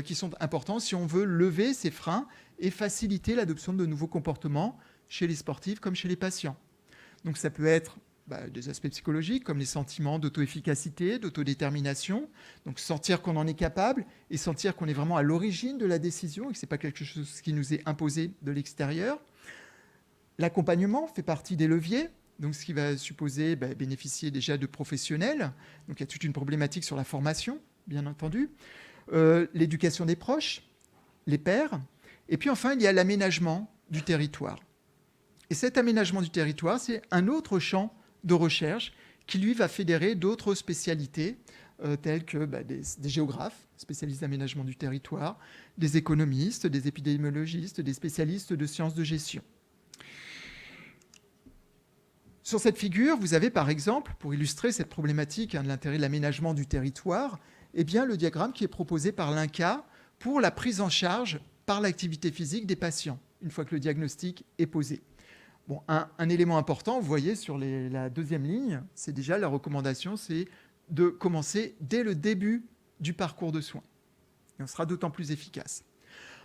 qui sont importants si on veut lever ces freins et faciliter l'adoption de nouveaux comportements chez les sportifs comme chez les patients. Donc ça peut être des aspects psychologiques comme les sentiments d'auto-efficacité, d'autodétermination, donc sentir qu'on en est capable et sentir qu'on est vraiment à l'origine de la décision et que ce n'est pas quelque chose qui nous est imposé de l'extérieur. L'accompagnement fait partie des leviers, donc ce qui va supposer bénéficier déjà de professionnels. Donc il y a toute une problématique sur la formation, bien entendu. L'éducation des proches, les pairs. Et puis enfin, il y a l'aménagement du territoire. Et cet aménagement du territoire, c'est un autre champ de recherche qui, lui, va fédérer d'autres spécialités telles que des géographes, spécialistes d'aménagement du territoire, des économistes, des épidémiologistes, des spécialistes de sciences de gestion. Sur cette figure, vous avez par exemple, pour illustrer cette problématique de l'intérêt de l'aménagement du territoire, eh bien, le diagramme qui est proposé par l'INCa pour la prise en charge par l'activité physique des patients. une fois que le diagnostic est posé. Bon, un élément important, vous voyez sur la deuxième ligne, c'est déjà la recommandation, c'est de commencer dès le début du parcours de soins. Et on sera d'autant plus efficace.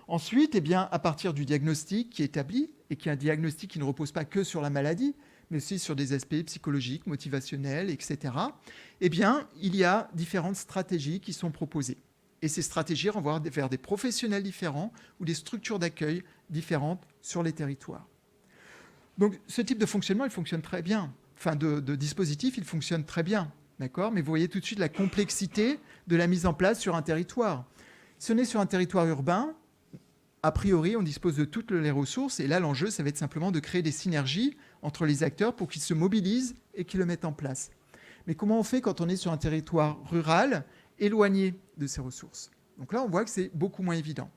Ensuite, à partir du diagnostic qui est établi, et qui est un diagnostic qui ne repose pas que sur la maladie, mais aussi sur des aspects psychologiques, motivationnels, etc., il y a différentes stratégies qui sont proposées. Et ces stratégies renvoient vers des professionnels différents ou des structures d'accueil différentes sur les territoires. Donc, ce type de fonctionnement, il fonctionne très bien. Enfin, de dispositif, il fonctionne très bien. D'accord ? Mais vous voyez tout de suite la complexité de la mise en place sur un territoire. Si on est sur un territoire urbain, a priori, on dispose de toutes les ressources. Et là, l'enjeu, ça va être simplement de créer des synergies entre les acteurs pour qu'ils se mobilisent et qu'ils le mettent en place. Mais comment on fait quand on est sur un territoire rural, éloigné de ces ressources ? Donc là, on voit que c'est beaucoup moins évident.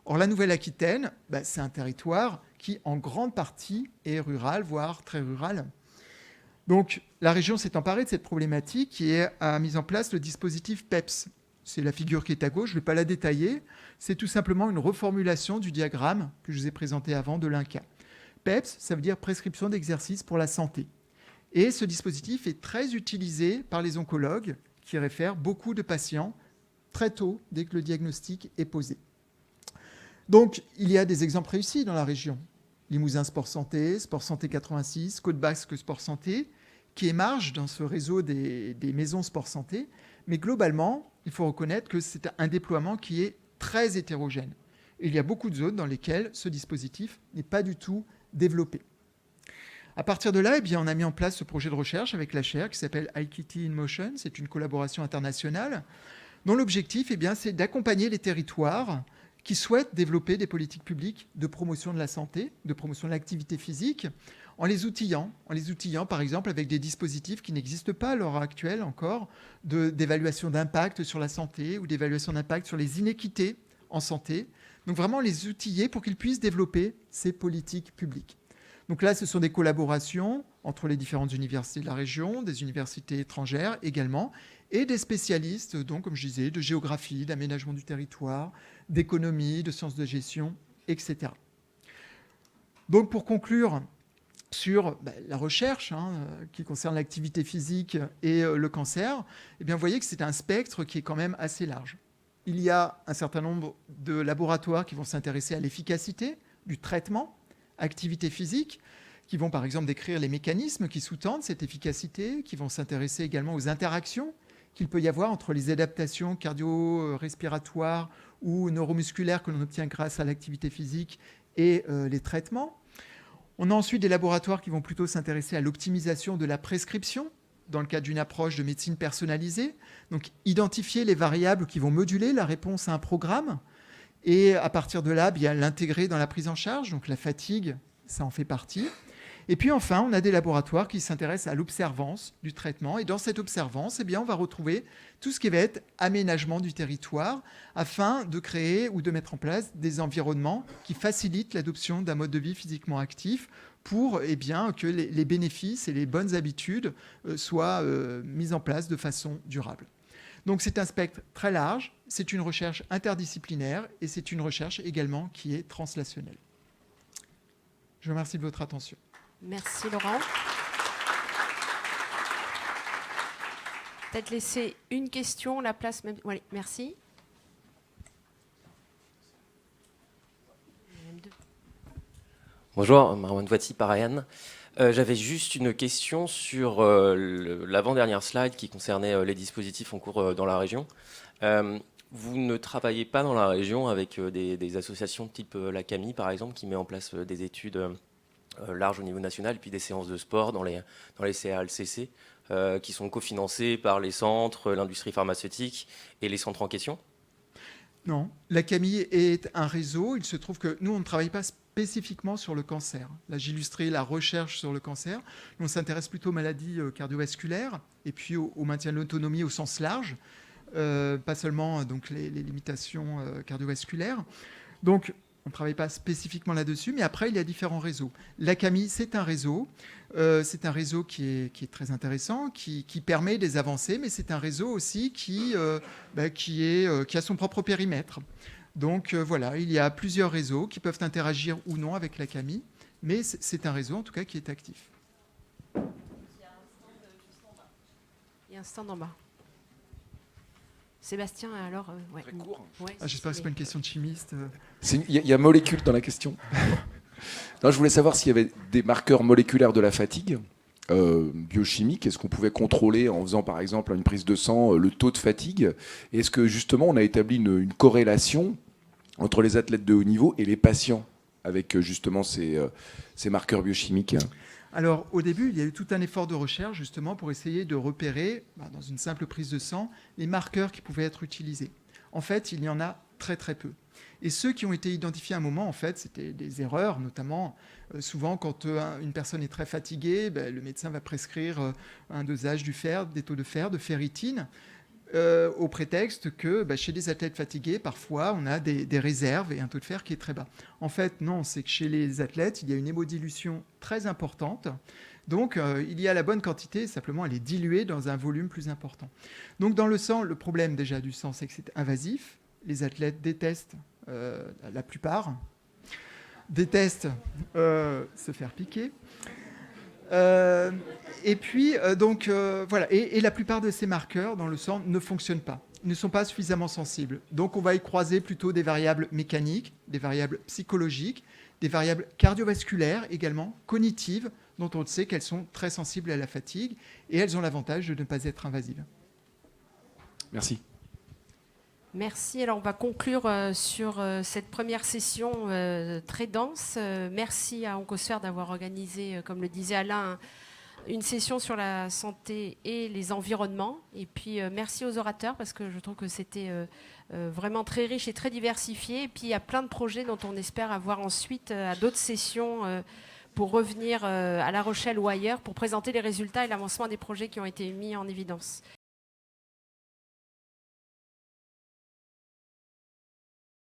Or, la Nouvelle-Aquitaine, c'est un territoire qui, en grande partie, est rural, voire très rural. Donc, la région s'est emparée de cette problématique et a mis en place le dispositif PEPS. C'est la figure qui est à gauche, je ne vais pas la détailler. C'est tout simplement une reformulation du diagramme que je vous ai présenté avant de l'INCa. PEPS, ça veut dire prescription d'exercice pour la santé. Et ce dispositif est très utilisé par les oncologues qui réfèrent beaucoup de patients très tôt, dès que le diagnostic est posé. Donc, il y a des exemples réussis dans la région. Limousin Sport Santé 86, Côte Basque Sport Santé, qui émargent dans ce réseau des maisons Sport Santé. Mais globalement, il faut reconnaître que c'est un déploiement qui est très hétérogène. Et il y a beaucoup de zones dans lesquelles ce dispositif n'est pas du tout développé. À partir de là, on a mis en place ce projet de recherche avec la chaire qui s'appelle iKitty in Motion. C'est une collaboration internationale dont l'objectif, c'est d'accompagner les territoires qui souhaitent développer des politiques publiques de promotion de la santé, de promotion de l'activité physique, en les outillant par exemple avec des dispositifs qui n'existent pas à l'heure actuelle encore, d'évaluation d'impact sur la santé ou d'évaluation d'impact sur les inéquités en santé. Donc vraiment les outiller pour qu'ils puissent développer ces politiques publiques. Donc là, ce sont des collaborations entre les différentes universités de la région, des universités étrangères également, et des spécialistes, donc, comme je disais, de géographie, d'aménagement du territoire, d'économie, de sciences de gestion, etc. Donc pour conclure sur la recherche qui concerne l'activité physique et le cancer, vous voyez que c'est un spectre qui est quand même assez large. Il y a un certain nombre de laboratoires qui vont s'intéresser à l'efficacité du traitement, activité physique, qui vont par exemple décrire les mécanismes qui sous-tendent cette efficacité, qui vont s'intéresser également aux interactions qu'il peut y avoir entre les adaptations cardio-respiratoires ou neuromusculaires que l'on obtient grâce à l'activité physique et les traitements. On a ensuite des laboratoires qui vont plutôt s'intéresser à l'optimisation de la prescription dans le cadre d'une approche de médecine personnalisée, donc identifier les variables qui vont moduler la réponse à un programme et à partir de là, l'intégrer dans la prise en charge, donc la fatigue, ça en fait partie. Et puis enfin, on a des laboratoires qui s'intéressent à l'observance du traitement. Et dans cette observance, on va retrouver tout ce qui va être aménagement du territoire afin de créer ou de mettre en place des environnements qui facilitent l'adoption d'un mode de vie physiquement actif pour que les bénéfices et les bonnes habitudes soient mis en place de façon durable. Donc c'est un spectre très large, c'est une recherche interdisciplinaire et c'est une recherche également qui est translationnelle. Je vous remercie de votre attention. Merci Laurent. Peut-être laisser une question, la place même. Oui, merci. Bonjour, Marwan Voiti par Ayane. J'avais juste une question sur l'avant-dernière slide qui concernait les dispositifs en cours dans la région. Vous ne travaillez pas dans la région avec des associations type la CAMI, par exemple, qui met en place des études larges au niveau national, puis des séances de sport dans les CALCC, qui sont cofinancées par les centres, l'industrie pharmaceutique et les centres en question? Non, la CAMI est un réseau. Il se trouve que nous, on ne travaille pas spécifiquement sur le cancer. Là, j'illustrais la recherche sur le cancer. Nous, on s'intéresse plutôt aux maladies cardiovasculaires et puis au maintien de l'autonomie au sens large, pas seulement donc, les limitations cardiovasculaires. Donc, on ne travaille pas spécifiquement là-dessus, mais après, il y a différents réseaux. La CAMI, c'est un réseau. C'est un réseau qui est très intéressant, qui permet des avancées, mais c'est un réseau aussi qui a son propre périmètre. Donc voilà, il y a plusieurs réseaux qui peuvent interagir ou non avec la CAMI, mais c'est un réseau en tout cas qui est actif. Il y a un stand en bas. Sébastien, alors ouais. Très court. Ouais, J'espère que ce n'est pas une question de chimiste. Il y a molécules dans la question. Non, je voulais savoir s'il y avait des marqueurs moléculaires de la fatigue biochimiques. Est-ce qu'on pouvait contrôler en faisant par exemple une prise de sang le taux de fatigue? Et est-ce que justement on a établi une corrélation entre les athlètes de haut niveau et les patients avec justement ces marqueurs biochimiques? Alors, au début, il y a eu tout un effort de recherche, justement, pour essayer de repérer, dans une simple prise de sang, les marqueurs qui pouvaient être utilisés. En fait, il y en a très, très peu. Et ceux qui ont été identifiés à un moment, en fait, c'était des erreurs, notamment, souvent, quand une personne est très fatiguée, le médecin va prescrire un dosage du fer, des taux de fer, de ferritine, au prétexte que chez les athlètes fatigués, parfois, on a des réserves et un taux de fer qui est très bas. En fait, non, c'est que chez les athlètes, il y a une hémodilution très importante. Donc, il y a la bonne quantité, simplement, elle est diluée dans un volume plus important. Donc, dans le sang, le problème déjà du sang, c'est que c'est invasif. Les athlètes détestent, la plupart, détestent se faire piquer. Et puis, voilà. Et la plupart de ces marqueurs dans le sang ne fonctionnent pas. Ils ne sont pas suffisamment sensibles. Donc, on va y croiser plutôt des variables mécaniques, des variables psychologiques, des variables cardiovasculaires également, cognitives, dont on sait qu'elles sont très sensibles à la fatigue et elles ont l'avantage de ne pas être invasives. Merci. Merci. Alors, on va conclure sur cette première session très dense. Merci à Oncosphère d'avoir organisé, comme le disait Alain, une session sur la santé et les environnements. Et puis, merci aux orateurs parce que je trouve que c'était vraiment très riche et très diversifié. Et puis, il y a plein de projets dont on espère avoir ensuite à d'autres sessions pour revenir à La Rochelle ou ailleurs pour présenter les résultats et l'avancement des projets qui ont été mis en évidence.